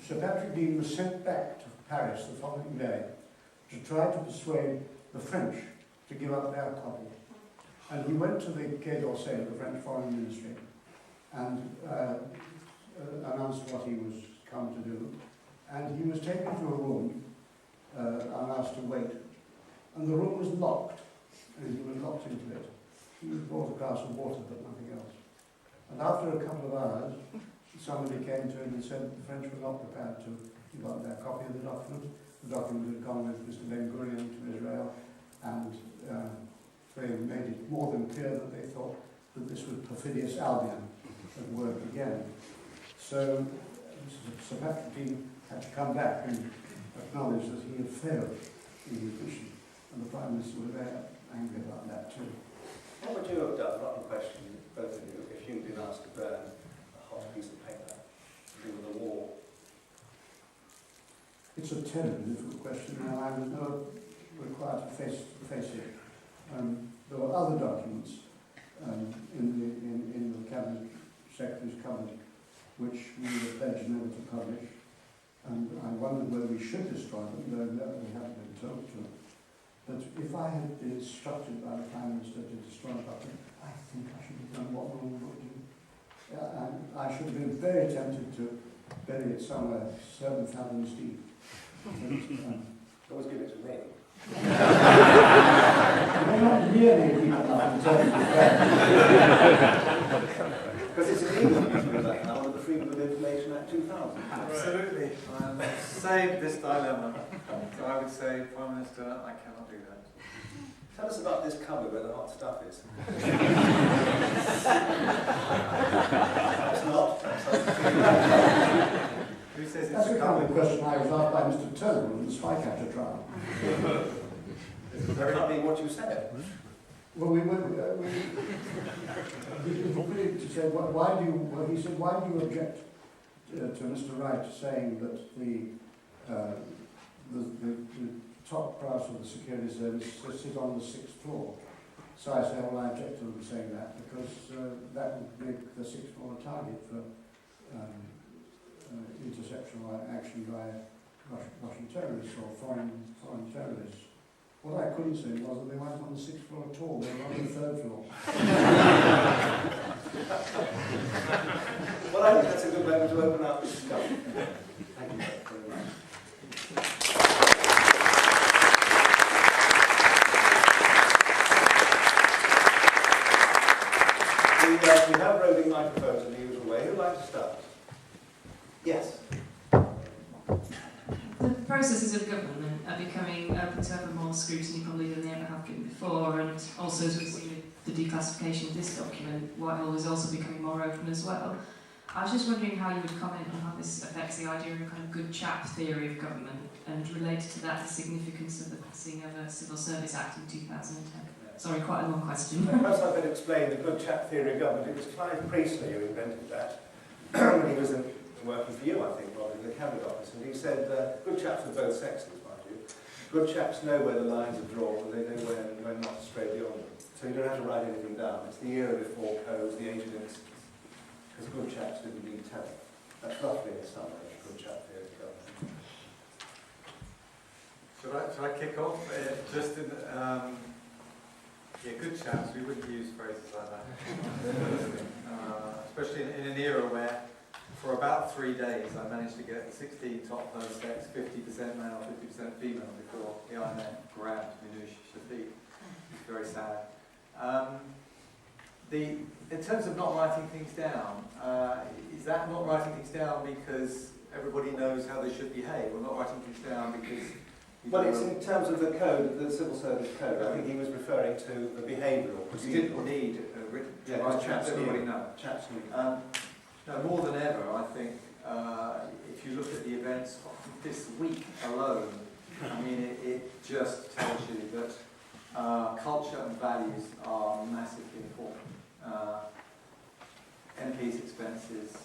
Sir Patrick Dean was sent back to Paris the following day to try to persuade the French to give up their copy. And he went to the Quai d'Orsay, the French Foreign Ministry, and announced what he was come to do. And he was taken to a room and asked to wait. And the room was locked, and he was locked into it. He was brought a glass of water, but nothing else. And after a couple of hours, somebody came to him and said that the French were not prepared to give up their copy of the document. The document had gone with Mr. Ben Gurion to Israel, and they made it more than clear that they thought that this was perfidious Albion at work again. So Sir Patrick Dean had to come back and acknowledge that he had failed in his mission, and the Prime Minister was very angry about that too. What would you have done, rotten question, both of you, if you'd been asked to burn a hot piece of paper to do with the war? It's a terribly difficult question, and I was not required to face it. There were other documents in the Cabinet Secretary's cupboard which we were pledged never to publish, and I wondered whether we should destroy them, though we haven't been told to. But if I had been instructed by the Prime Minister to destroy a document, I think I should have done what Norman would do. And I should have been very tempted to bury it somewhere 7 fathoms deep. Always give it to me. They're not nearly deep enough in terms of that. Because it's illegal to do that now with the Freedom of Information Act 2000. Absolutely. Save this dilemma. So I would say, Prime Minister, I cannot do that. Tell us about this cupboard where the hot stuff is. It's not. Who says it's That's a the kind of cupboard? question I was asked by Mr. Turner in the Spycatcher trial. Very happy what you said. Well, we agreed to say, why do you object to Mr. Wright saying that the top brass of the security service sit on the 6th floor? So I said, well, I object to them saying that because that would make the 6th floor a target for interception or action by Russian terrorists or foreign terrorists. What I couldn't say was that they weren't on the 6th floor at all, they were on the 3rd floor. Well, I think that's a good moment to open up the discussion. Thank you very much. We have roving microphones in the usual way. Who'd like to start? Yes. The processes of government are becoming open to ever more scrutiny probably than they ever have been before, and also as we've seen with the declassification of this document, Whitehall is also becoming more open as well. I was just wondering how you would comment on how this affects the idea of a kind of good chap theory of government, and related to that the significance of the passing of a Civil Service Act in 2010. Sorry, quite a long question. Perhaps I better explain the good chap theory of government. It was Clive Priestley who invented that when he was working for you, I think, Rob, in the Cabinet Office, and he said, good chaps of both sexes, mind you, good chaps know where the lines are drawn and they know when not to stray beyond them. So you don't have to write anything down. It's the era before codes, the age of innocence, because good chaps didn't need telling. That's roughly a summary of good chap theory of government. Should I kick off? Just in, yeah, good chaps, we wouldn't use phrases like that. Especially in an era where, for about 3 days, I managed to get 16 top those sex, 50% male, 50% female, before the INET grabbed Minouche Shafiq. It's very sad. In terms of not writing things down, is that not writing things down because everybody knows how they should behave, or not writing things down because... Well, it's in terms of the code, the Civil Service Code. I think he was referring to the behavioural Because you didn't need a written chaps, everybody know. Chaps knew. No, more than ever, I think, if you look at the events this week alone, I mean, it just tells you that culture and values are massively important. MPs' expenses,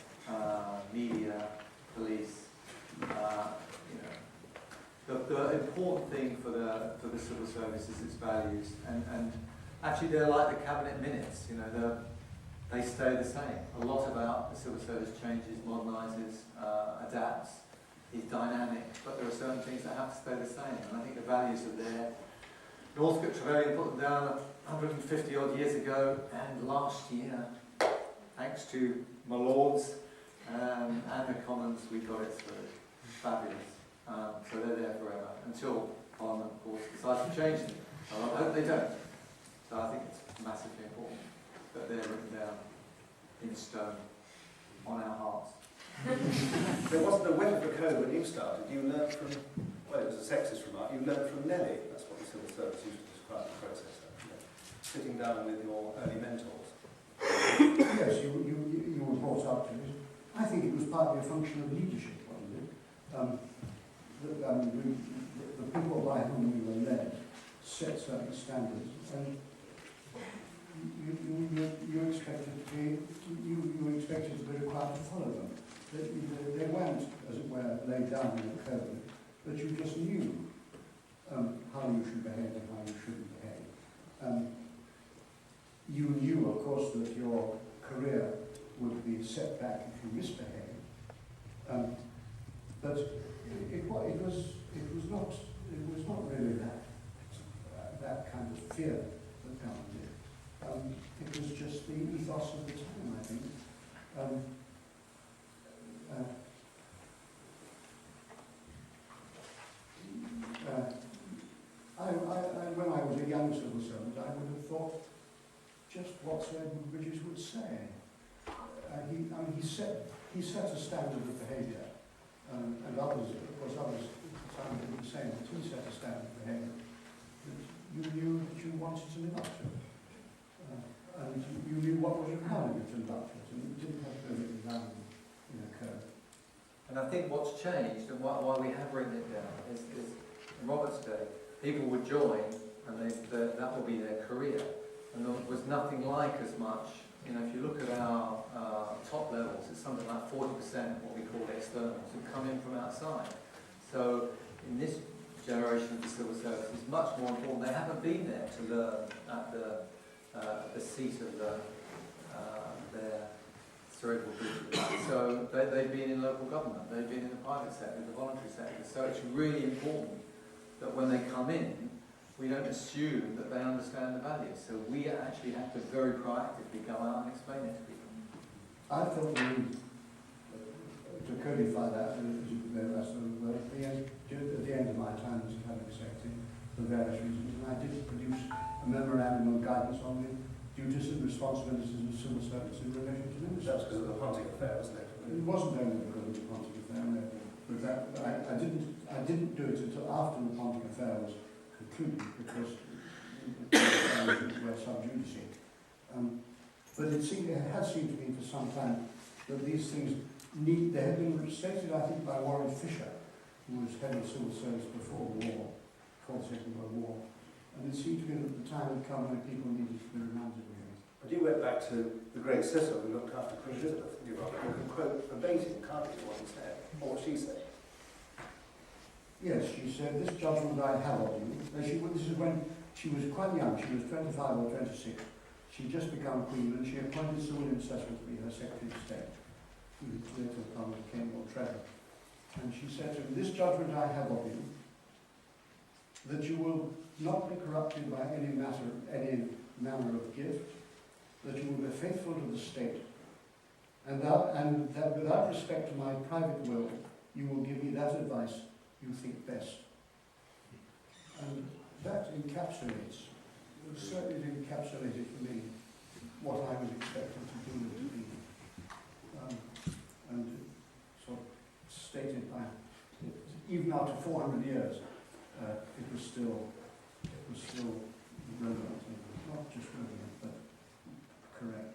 media, police, the important thing for the civil service is its values, and actually they're like the cabinet minutes. They stay the same. A lot about the civil service changes, modernises, adapts, is dynamic, but there are certain things that have to stay the same, and I think the values are there. Northcote Trevelyan put them down 150 odd years ago, and last year, thanks to my lords and the Commons, we got it through. Fabulous. So they're there forever, until Parliament, of course, decides to change them. I hope they don't. So I think it's massively important that they're written down in stone on our hearts. There wasn't a whit of the code when you started. You learned from, well, it was a sexist remark, you learned from Nelly. That's what the civil service used to describe the process of. Sitting down with your early mentors. Yes, you were brought up to it. I think it was partly a function of leadership, wasn't it? The people by whom we were led set certain standards, and you expected to be required to follow them. They weren't, as it were, laid down in the code, but you just knew how you should behave and how you shouldn't behave. You knew, of course, that your career would be set back if you misbehaved, but it was not really that kind of fear that governed it. It was just the ethos of the time, I think. When I was a young civil servant, I would have thought just what Sir Edmund Bridges would say. He set a standard of behaviour, and others at the time did the same, but he set a standard of behaviour that you knew that you wanted to live up to. And you knew what was required of you to live up to it, and you didn't have to go written down in a code. And I think what's changed, and why we have written it down, is in Robert's day, people would join, and that would be their career. And there was nothing like as much, if you look at our top levels, it's something like 40% of what we call externals who come in from outside. So in this generation of the civil service, it's much more important. They haven't been there to learn at the seat of their cerebral group. So they've been in local local government, they've been in the private sector, the voluntary sector, so it's really important that when they come in, we don't assume that they understand the values. So we actually have to very proactively go out and explain it to people. I thought we need to codify that, as you know, at the end of my time as cabinet secretary, for various reasons, and I did produce a memorandum of guidance on the duties and responsibilities of civil servants in relation to ministers. That's because of the Pontic affair, wasn't it? It wasn't only because of the Pontic affair, no, but that, I didn't do it until after the Pontic affair was concluded, because were sub judice. But it has seemed to me for some time that these things they had been stated, I think, by Warren Fisher, who was head of civil service before the war, before the Second World War. And it seemed to me that the time had come when people needed to be reminded of it. But you went back to the great Cecil who looked after Queen Elizabeth. You can quote verbatim, can't you, what he said, or what she said? Yes, she said, "This judgment I have of you." This is when she was quite young, she was 25 or 26. She'd just become Queen, and she appointed Sir William Cecil to be her Secretary of State, who later became Lord Trevor. And she said to him, "This judgment I have of you, that you will not be corrupted by any manner of gift, that you will be faithful to the state, and that without respect to my private will, you will give me that advice you think best." And that encapsulates, certainly encapsulated for me what I was expected to do and to be. And sort of stated by, even after 400 years, it was still relevant, not just relevant, but correct.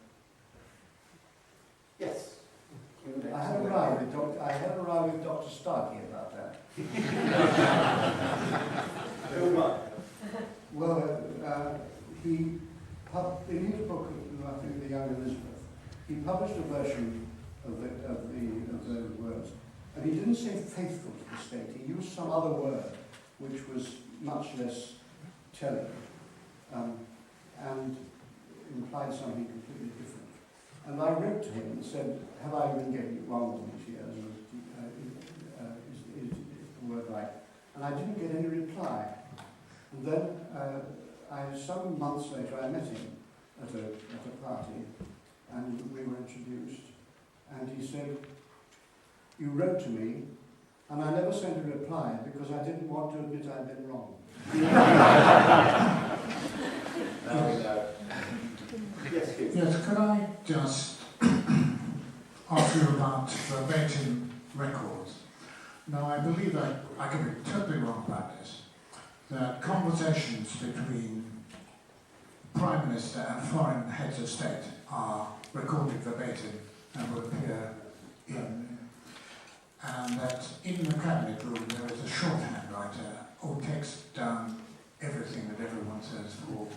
Yes. I had a row with Dr. Starkey about that. Who am I? Well, in his book, I think, The Young Elizabeth, he published a version of those words, and he didn't say faithful to the state. He used some other word, which was much less telling, and implied something completely different. And I wrote to him and said, "Have I been getting it wrong all these years? Is the word right?" And I didn't get any reply. And then, some months later, I met him at a party, and we were introduced. And he said, "You wrote to me, and I never sent a reply because I didn't want to admit I'd been wrong." Now we know. Yes, Hugh. Yes, could I just ask you about verbatim records? Now, I believe that I could be totally wrong about this, that conversations between Prime Minister and foreign heads of state are recorded verbatim and will appear in, and that in the cabinet room there is a shorthand writer who takes down everything that everyone says for.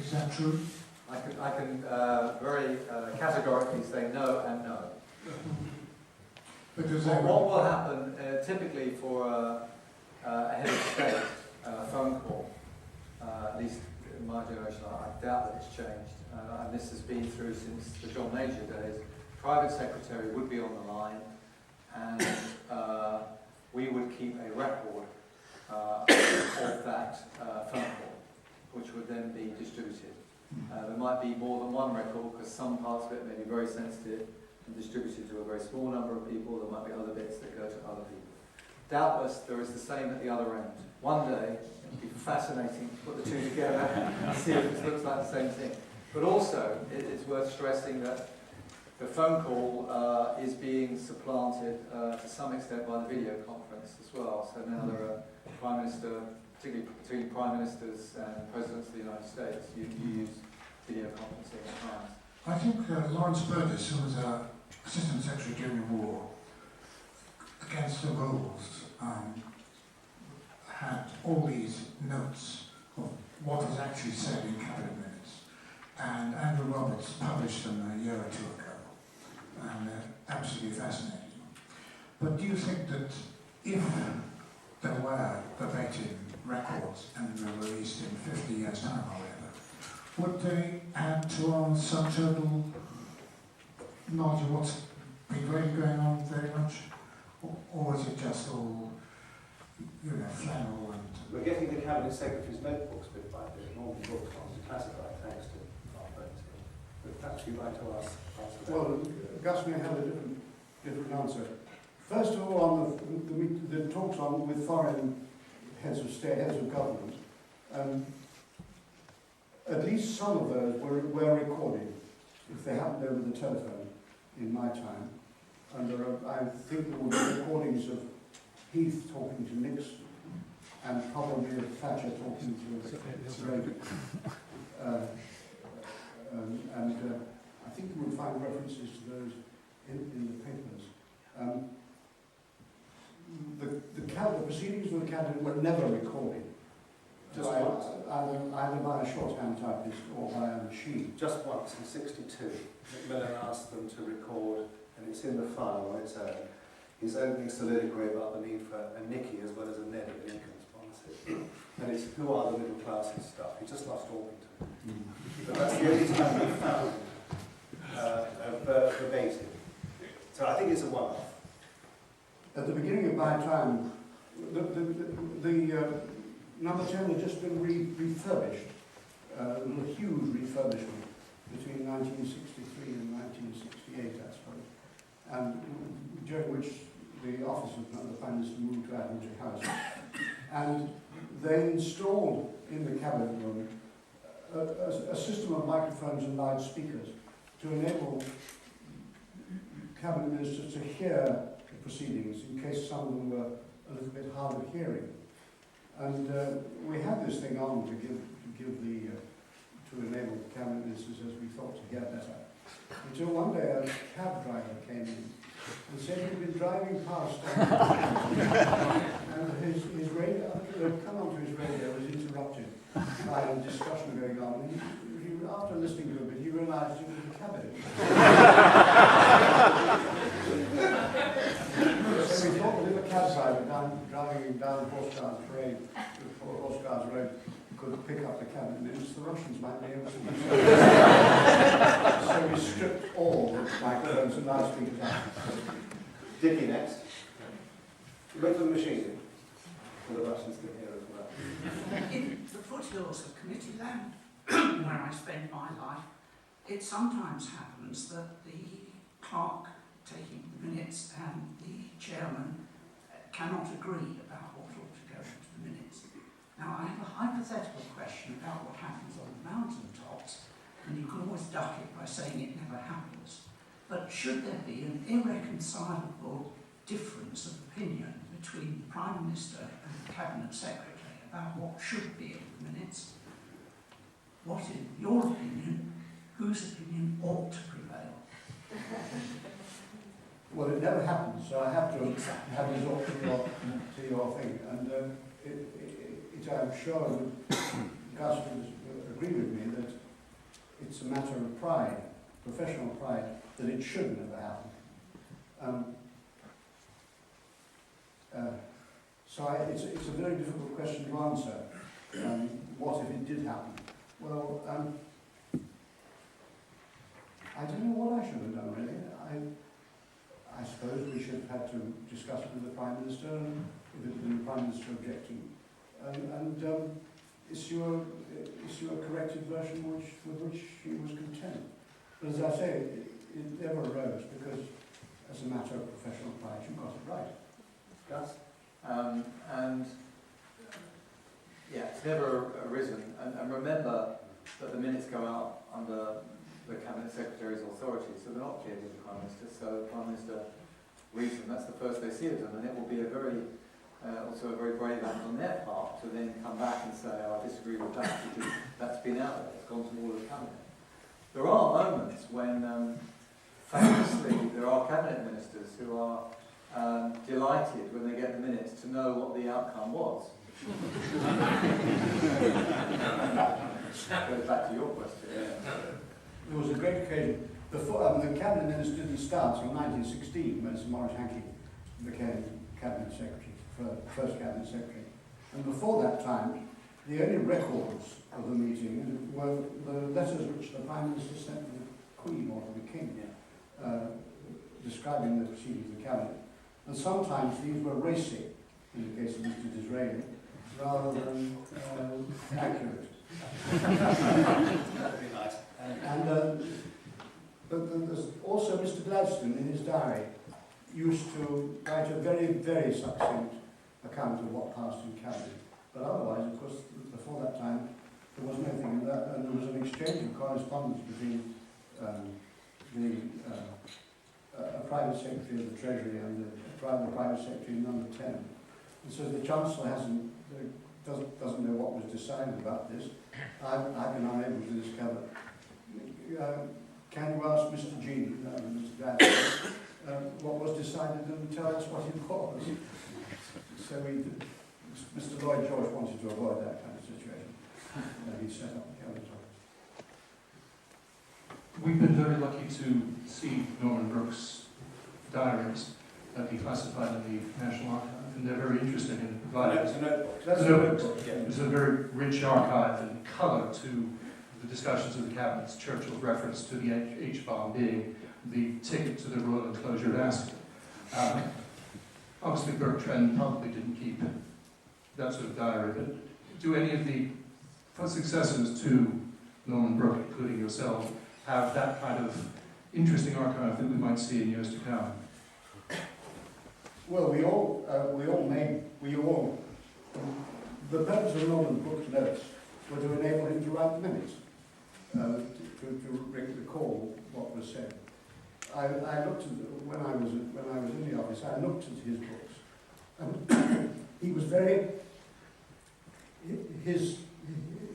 Is that true? I can very categorically say no and no. Because what will happen typically for a head of state phone call, at least in my generation, I doubt that it's changed, and this has been through since the John Major days. Private secretary would be on the line, and we would keep a record of that phone call, which would then be distributed. There might be more than one record, because some parts of it may be very sensitive and distributed to a very small number of people. There might be other bits that go to other people. Doubtless there is the same at the other end. One day it would be fascinating to put the two together and see if it looks like the same thing. But also it's worth stressing that the phone call is being supplanted to some extent by the video conference as well. So now there are Prime Minister, particularly between Prime Ministers and Presidents of the United States, you use video conferencing at times. I think Lawrence Burgess, who was Assistant Secretary during the war, against the rules, had all these notes of what was actually said in cabinet minutes. And Andrew Roberts published them a year or two ago, and they're absolutely fascinating. But do you think that if there were verbatim records and they were released in 50 years' time or whatever, would they add to our sum total knowledge of what's briefing going on very much? Or is it just all, you know, flannel and... We're getting the Cabinet Secretary's notebooks bit by bit, and all the books on classified thanks to our friends here. But perhaps you'd like to answer that. Well, Gus may have a different answer. First of all, on the talks on with foreign heads of state, heads of government, at least some of those were recorded, if they happened over the telephone in my time. And I think there were recordings of Heath talking to Nixon, and probably of Thatcher talking to Reagan. I think you will find references to those in the papers. The proceedings of the cabinet were never recorded. Just by, once. Either by a shorthand typist or by a machine. Just once, in '62, Macmillan asked them to record, and it's in the file on its own, his opening soliloquy about the need for a Nicky as well as a Ned at Lincoln's policy. And it's who are the middle classes stuff. He just lost Orpington. But that's the only time we found verbatim. So I think it's a one-off. At the beginning of my time, the number 10 had just been refurbished, a huge refurbishment between 1963 and 1968, I suppose, and during which the office of the Prime Minister moved to Admiralty House. And they installed in the cabinet room a system of microphones and loudspeakers to enable cabinet ministers to hear the proceedings in case some of them were a little bit hard of hearing. And we had this thing on to enable cabinet ministers, as we thought, to hear better. Until one day a cab driver came in and said he'd been driving past and his radio, come onto his radio, was interrupted by a discussion going on. And after listening to a bit, he realised it was a cabinet. So we thought that if a cab driver driving down Horseguards Road could pick up the cabinet minutes, the Russians might be able to do so. So we stripped all the microphones and loudspeakers out. Dickie next. Wait for the machine, so the Russians can hear as well. In the foothills of committee land, where I spend my life, it sometimes happens that the clerk taking the minutes and the chairman cannot agree about what ought to go into the minutes. Now, I have a hypothetical question about what happens on the mountaintops, and you can always duck it by saying it never happens. But should there be an irreconcilable difference of opinion between the Prime Minister and the Cabinet Secretary about what should be in the minutes, what, in your opinion, whose opinion ought to prevail? Well, it never happens, so I have to have resort to your thing. And I'm sure that Gus would agree with me that it's a matter of pride, professional pride, that it should never happen. It's a very difficult question to answer. What if it did happen? Well, I don't know what I should have done, really. I suppose we should have had to discuss it with the Prime Minister, and if it had been the Prime Minister objecting, and issue a corrected version with which he was content. But as I say, it never arose because, as a matter of professional pride, you got it right. Gus? It's never arisen. And remember that the minutes go out under the Cabinet Secretary's authority, so they're not clear to the Prime Minister. So the Prime Minister reads them, that's the first they see of them, and it will be also a very brave act on their part to then come back and say, oh, I disagree with that, because that's been out there, it's gone to all of the Cabinet. There are moments when, famously, there are Cabinet Ministers who are delighted when they get the minutes to know what the outcome was. Goes back to your question. There was a great occasion. The Cabinet Minister didn't start until 1916 when Sir Maurice Hankey became Cabinet Secretary, first Cabinet Secretary. And before that time, the only records of the meeting were the letters which the Prime Minister sent to the Queen or to the King, describing the proceedings of the Cabinet. And sometimes these were racy, in the case of Mr. Disraeli, rather than accurate. That'd be nice. But there's also Mr. Gladstone, in his diary, used to write a very, very succinct account of what passed in Cabinet. But otherwise, of course, before that time, there wasn't anything in that, and there was an exchange of correspondence between a private secretary of the Treasury and the private secretary number 10. And so the Chancellor doesn't know what was decided about this. I've been unable to discover. Can you ask Mr. G, Mr. Gladstone, what was decided and tell us what it was? So Mr. Lloyd George wanted to avoid that kind of situation. He set up the Cabinet Office. We've been very lucky to see Norman Brooks' diaries that he classified in the National Archive, and they're very interesting in providing. It's a notebook. It's a notebook. It's a very rich archive and colour to the discussions of the cabinets. Churchill's reference to the H-bomb being the ticket to the royal enclosure at Ascot. Obviously, Bertrand probably didn't keep that sort of diary, but do any of the successors to Norman Brooke, including yourself, have that kind of interesting archive that we might see in years to come? Well, the purpose of Norman Brooks' notes were to enable him to write the minutes, to recall what was said. I looked at when I was in the office. I looked at his books, and he was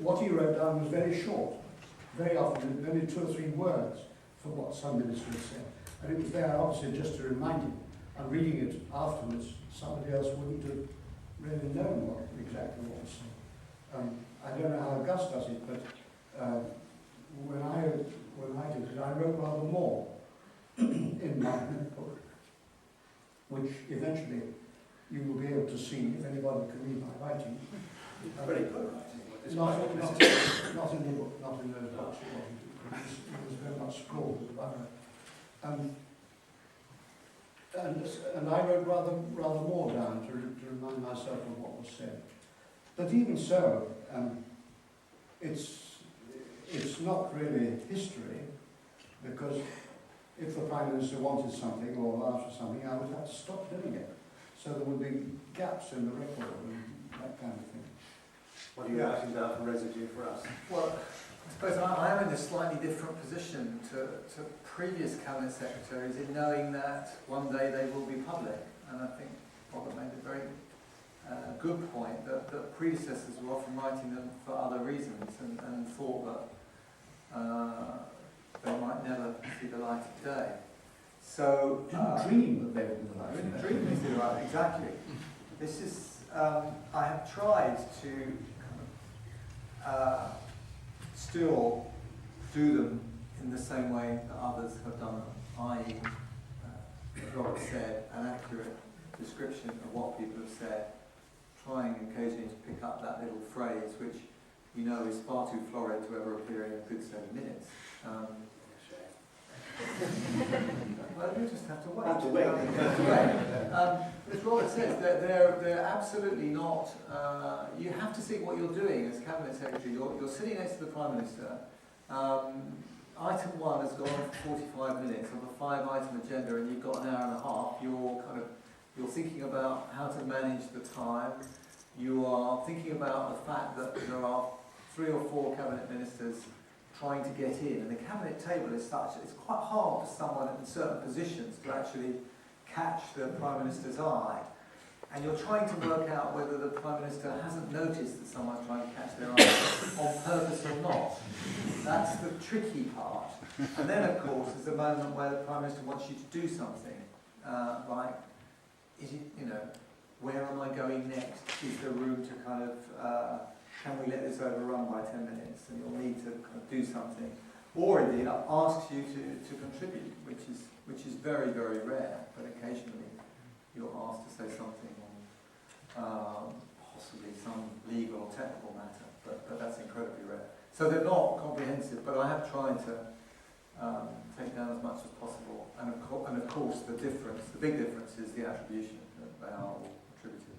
what he wrote down was very short. Very often, only 2 or 3 words for what some minister had said, and it was there obviously just to remind him. And reading it afterwards, somebody else wouldn't have really known exactly what was said. I don't know how Gus does it, but when I did it, I wrote rather more in my notebook, which eventually you will be able to see if anybody can read my writing. Very good writing. Not in the book, not in those books. It was very much scrawled. And I wrote rather more down to remind myself of what was said. But even so, it's not really history, because if the Prime Minister wanted something or asked for something, I would have to stop doing it. So there would be gaps in the record and that kind of thing. What are you writing down for residue for us? Well, I suppose I am in a slightly different position to previous Cabinet Secretaries in knowing that one day they will be public. And I think Robert made a very good point that predecessors were often writing them for other reasons and thought that they might never see the light of day. So Didn't dream that they would be the light didn't of day. dream they see the light, exactly. This is, I have tried to still do them in the same way that others have done them, i.e., as Robert said, an accurate description of what people have said, trying occasionally to pick up that little phrase which you know is far too florid to ever appear in a good 7 minutes. Well, you just have to wait. Have to wait. As Robert says, they're absolutely not. You have to see what you're doing as Cabinet Secretary. You're sitting next to the Prime Minister. Item 1 has gone for 45 minutes of a 5-item agenda, and you've got an hour and a half. You're thinking about how to manage the time. You are thinking about the fact that there are 3 or 4 cabinet ministers trying to get in, and the cabinet table is such that it's quite hard for someone in certain positions to actually catch the Prime Minister's eye. And you're trying to work out whether the Prime Minister hasn't noticed that someone's trying to catch their eye on purpose or not. That's the tricky part. And then, of course, there's a moment where the Prime Minister wants you to do something, like, is it, where am I going next? Is there room to kind of, can we let this overrun by 10 minutes? And you'll need to kind of do something. Or indeed, asks you to contribute, which is very, very rare, but occasionally you're asked to say something on possibly some legal or technical matter, but that's incredibly rare. So they're not comprehensive, but I have tried to take down as much as possible. and of course the big difference is the attribution that they are all attributed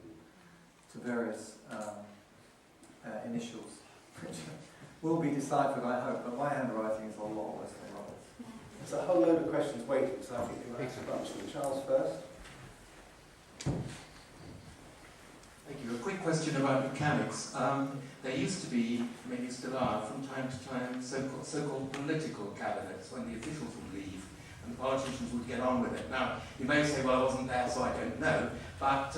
to various initials, which will be deciphered, I hope, but my handwriting is a lot worse than Robert's. There's a whole load of questions waiting, so I think we'll have to bunch them. Charles first. Thank you. A quick question about mechanics. There used to be, maybe still are, from time to time, so-called political cabinets, when the officials would leave and the politicians would get on with it. Now, you may say, well, I wasn't there, so I don't know, but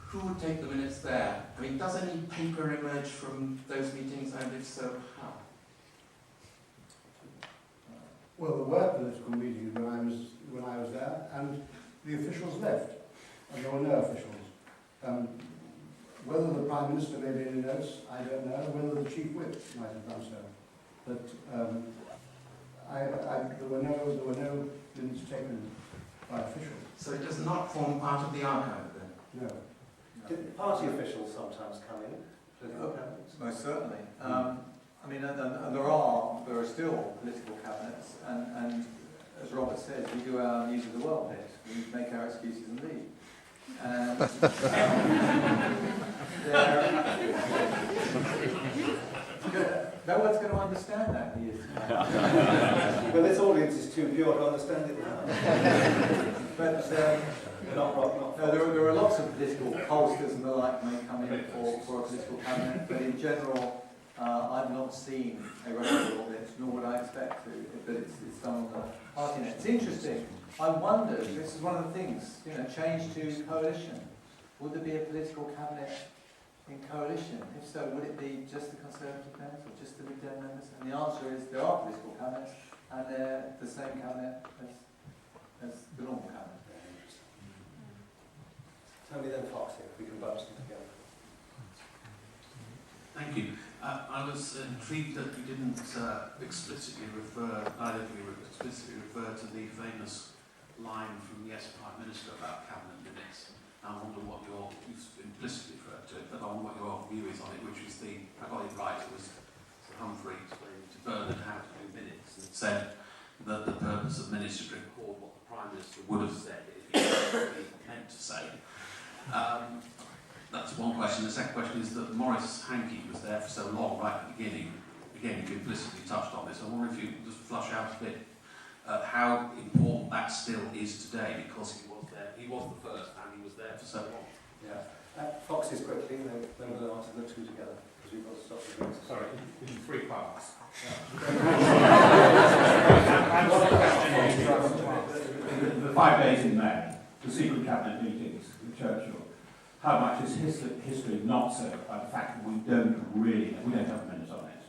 who would take the minutes there? I mean, does any paper emerge from those meetings, and if so, how? Well, there were political meetings when I was there, and the officials left, and there were no officials. Whether the Prime Minister made any notes, I don't know. Whether the Chief Whip might have done so, but there were no minutes taken by officials. So it does not form part of the archive then? No. Did party officials sometimes come in? Political cabinets? Most certainly. I mean, and there are still political cabinets, and as Robert says, we do our news of the world bit. We make our excuses and leave. And no one's going to understand that years from now. Well, this audience is too pure to understand it now. But no, there are lots of political pollsters and the like may come in for a political cabinet, but in general, I've not seen a record of it, nor would I expect to, but it's done on the party net. It's interesting. I wonder, this is one of the things, change to coalition. Would there be a political cabinet in coalition? If so, would it be just the Conservative members or just the Lib Dem members? And the answer is there are political cabinets, and they're the same cabinet as the normal cabinet. Tony, then Fox, if we can bunch them together. Thank you. I was intrigued that you didn't explicitly refer, neither of you explicitly refer to the famous line from the Prime Minister about cabinet minutes. I wonder what you've implicitly referred to it, but I wonder what your view is on it, which was I got it right, it was Sir Humphrey explaining to Bernard how to do minutes, and said that the purpose of minutes is to record what the Prime Minister would have said if he actually meant to say. That's one question. The second question is that Maurice Hankey was there for so long, right at the beginning. Again, you've implicitly touched on this. I wonder if you could just flush out a bit how important that still is today, because he was there. He was the first, and he was there for so long. Yeah. Foxes quickly, then we'll answer the two together, because we've got to stop the minutes. Sorry, in 3 parts. The 5 days in May, the secret cabinet meetings with Churchill. How much is history not served by the fact that we don't have a minute on it?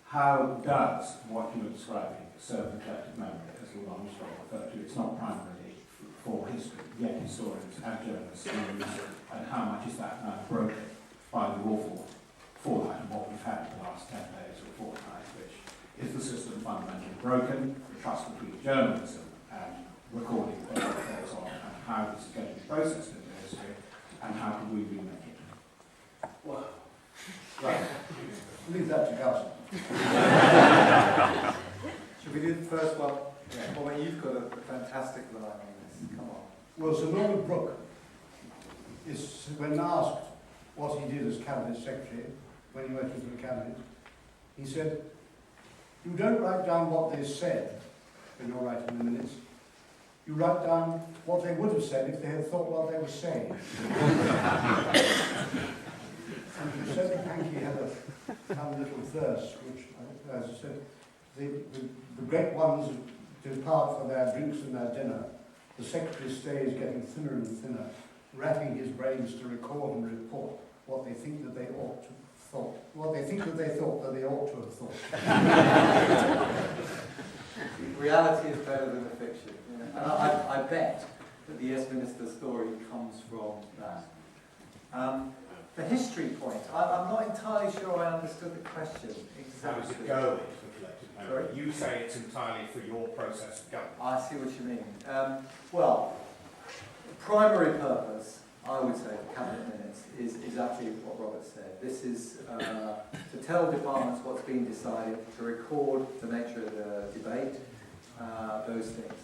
How does what you are describing serve the collective memory, as Lord Armstrong referred to? It's not primarily for history, yet historians and journalists use it. And how much is that now broken by the awful fallout of what we've had in the last 10 days or fortnight, which is the system fundamentally broken, the trust between journalism and recording what goes on, and how this is going to be processed in the history, and how can we remake it? Well, right. Leave that to Gus. Should we do the first one? Yeah. Well, you've got a fantastic line on this. Come on. Well, Sir Norman Brooke is, when asked what he did as Cabinet Secretary, when he went into the Cabinet, he said, "You don't write down what they said when you're writing the minutes. You write down what they would have said if they had thought what they were saying." And he said that Hankey had a little verse, which, as I said, the great ones depart for their drinks and their dinner. The secretary stays getting thinner and thinner, racking his brains to record and report what they think that they ought to thought, what they think that they thought that they ought to have thought. Reality is better than the fiction. And I bet that the Yes Minister story comes from that. The history point, I'm not entirely sure I understood the question How is exactly. it going for collective memory? Sorry? You say it's entirely for your process of government. I see what you mean. Well, the primary purpose, I would say, of cabinet minutes is exactly what Robert said. This is to tell departments what's been decided, to record the nature of the debate, those things.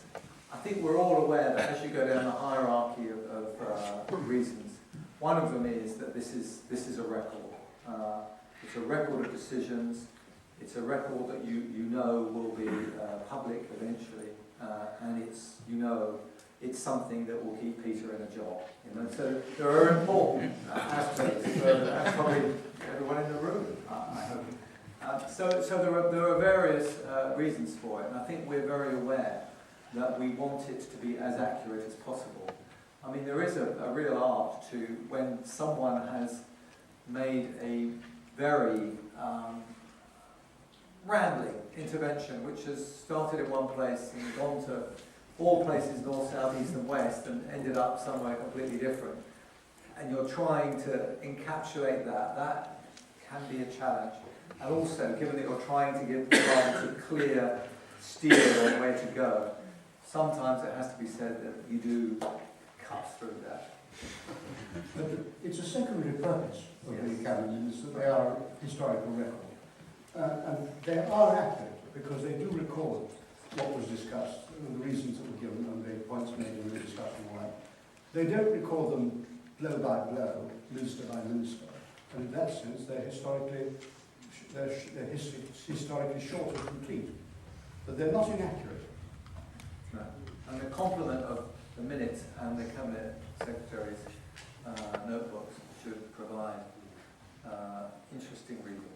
I think we're all aware that as you go down the hierarchy of reasons, one of them is that this is a record. It's a record of decisions. It's a record that you know will be public eventually, and it's something that will keep Peter in a job. So there are important aspects. That's probably everyone in the room, I hope. So there are various reasons for it, and I think we're very aware that we want it to be as accurate as possible. I mean, there is a real art to when someone has made a very rambling intervention which has started in one place and gone to all places, north, south, east and west, and ended up somewhere completely different. And you're trying to encapsulate that can be a challenge. And also, given that you're trying to give clients a clear steer on where to go, sometimes it has to be said that you do cut through that. But it's a secondary purpose of the cabinet minutes that they are historical record. And they are accurate because they do record what was discussed, the reasons that were given, and the points made in the discussion and all that. They don't record them blow by blow, minister by minister. And in that sense, they're historically short and complete. But they're not inaccurate. No. And the complement of the minutes and the Cabinet Secretary's notebooks should provide interesting reading.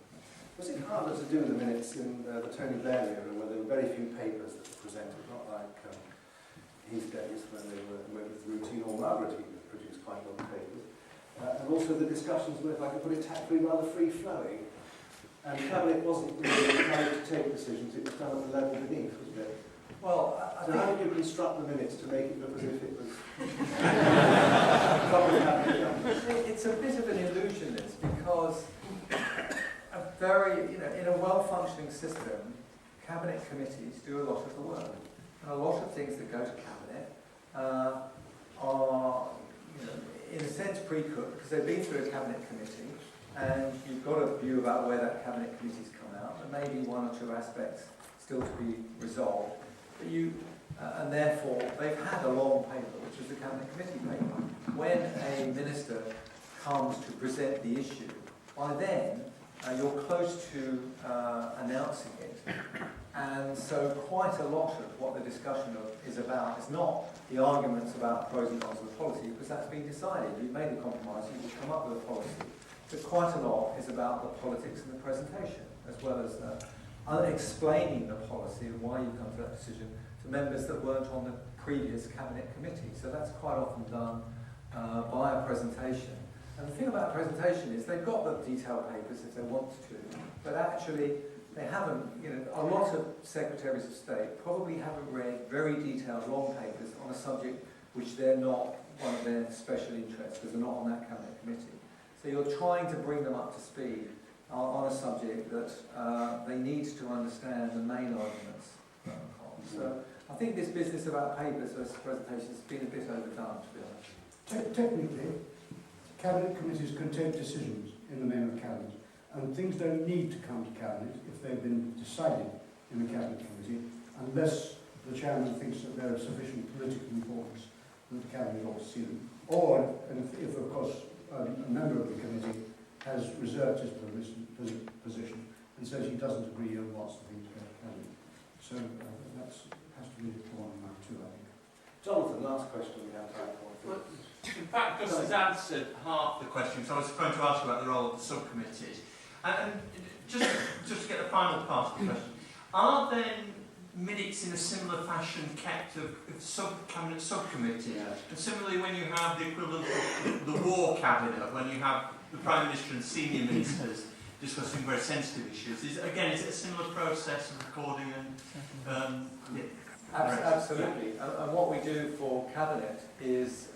Was it harder to do the minutes in the Tony Blair era, where there were very few papers that were presented, not like his days when they went with routine, or Margaret even produced quite a lot of papers. And also the discussions were, if I could put it tactfully, rather free-flowing. And Cabinet wasn't really encouraged to take decisions, it was done at the level beneath, wasn't it? Well, So how did you construct the minutes to make it look as if it was... It's a bit of an illusion, this, because in a well-functioning system, cabinet committees do a lot of the work. And a lot of things that go to cabinet are, in a sense, pre-cooked, because they've been through a cabinet committee, and you've got a view about where that cabinet committee's come out, and maybe one or two aspects still to be resolved. But and therefore, they've had a long paper, which is the cabinet committee paper. When a minister comes to present the issue, by then you're close to announcing it. And so quite a lot of what the discussion is about is not the arguments about pros and cons of the policy, because that's been decided. You've made a compromise, you've come up with a policy. But quite a lot is about the politics and the presentation, as well as explaining the policy and why you come to that decision to members that weren't on the previous cabinet committee. So that's quite often done by a presentation. And the thing about a presentation is they've got the detailed papers if they want to, but actually they haven't, a lot of Secretaries of State probably haven't read very detailed long papers on a subject which they're not one of their special interests, because they're not on that cabinet committee. So you're trying to bring them up to speed on a subject that they need to understand the main arguments on. So I think this business about papers versus presentations has been a bit overdone, to be honest. Technically, cabinet committees can take decisions in the name of cabinet, and things don't need to come to cabinet if they've been decided in the cabinet committee, unless the chairman thinks that they're of sufficient political importance that the cabinet ought to see them. Or, and if of course, a member of the committee has reserved his position and says he doesn't agree and wants the thing to go to cabinet. So that has to be one of mine too, I think. Jonathan, last question we have time for. Well, in fact, Gus has answered half the question, so I was going to ask you about the role of the subcommittees. And just to get the final part of the question, are then minutes in a similar fashion kept of cabinet subcommittees? Yeah. And similarly, when you have the equivalent of the war cabinet, when you have the Prime Minister and senior ministers discussing very sensitive issues, is it a similar process of recording and... Absolutely. And what we do for Cabinet is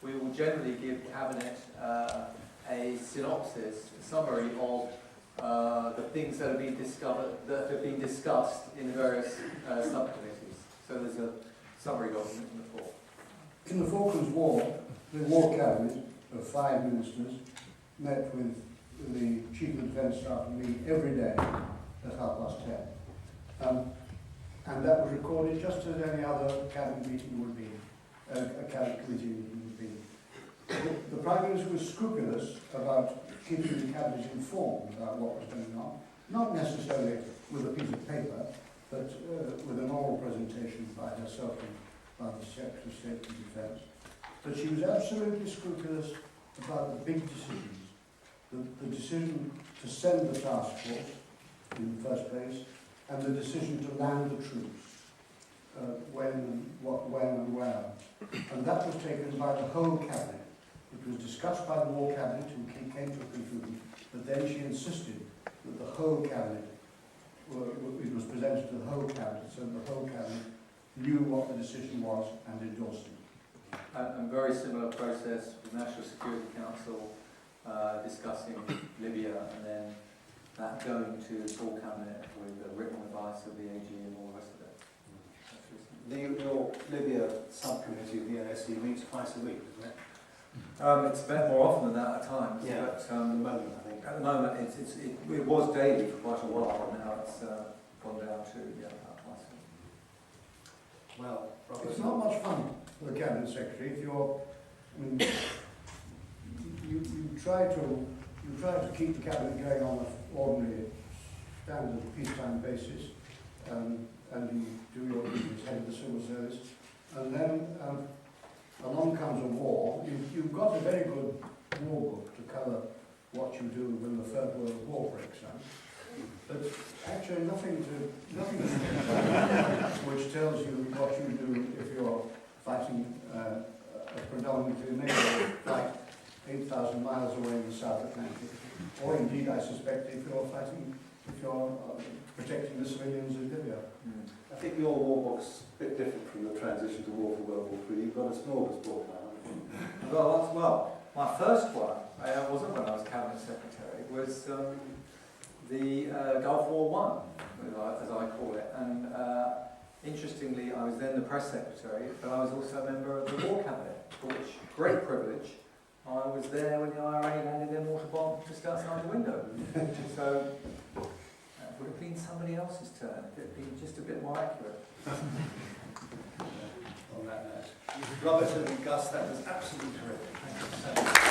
we will generally give Cabinet a synopsis, a summary of the things that have been discussed in the various subcommittees. So there's a summary document in the fall. In the Falklands War, the War Cabinet of 5 ministers met with the Chief of Defence Staff and me every day at 10:30. and that was recorded just as any other cabinet meeting would be, a cabinet committee meeting would be. The Prime Minister was scrupulous about keeping the cabinet informed about what was going on, not necessarily with a piece of paper, but with an oral presentation by herself and by the Secretary of State for Defence. But she was absolutely scrupulous about the big decisions. The decision to send the task force in the first place, and the decision to land the troops, when and where. And that was taken by the whole cabinet. It was discussed by the War Cabinet, who came to a conclusion, but then she insisted that the whole cabinet, it was presented to the whole cabinet, so the whole cabinet knew what the decision was and endorsed it. And very similar process with National Security Council discussing Libya, and then that going to the full cabinet with the written advice of the AG and all the rest of it. Your Libya subcommittee of the NSC meets twice a week, isn't it? It's met more often than that at times, Yeah, but at the moment, I think. at the moment it was daily for quite a while, and now it's gone down to about twice a week. Well, Robert, It's not much fun for the Cabinet Secretary if you're, I mean, you try to keep the Cabinet going on an ordinary, standard peacetime basis, and you do your duty as head of the civil service, and then along comes a war. You've got a very good war book to cover what you do when the Third World War breaks out, but actually nothing which tells you what you do if you're fighting a predominantly NATO fight 8,000 miles away in the South Atlantic, or indeed, I suspect, if you're protecting the civilians in Libya. I think your war book's a bit different from the transition to war for World War III. You've got a smorgasbord now, haven't you? Well, my first one, wasn't when I was Cabinet Secretary, was the Gulf War I, as I call it. And interestingly, I was then the Press Secretary, but I was also a member of the War Cabinet, for which, great privilege, I was there when the IRA landed their mortar bomb just outside the window. So it would have been somebody else's turn. It would be just a bit more accurate. On that note. Robert and Gus, that was absolutely terrific. Thank you so much.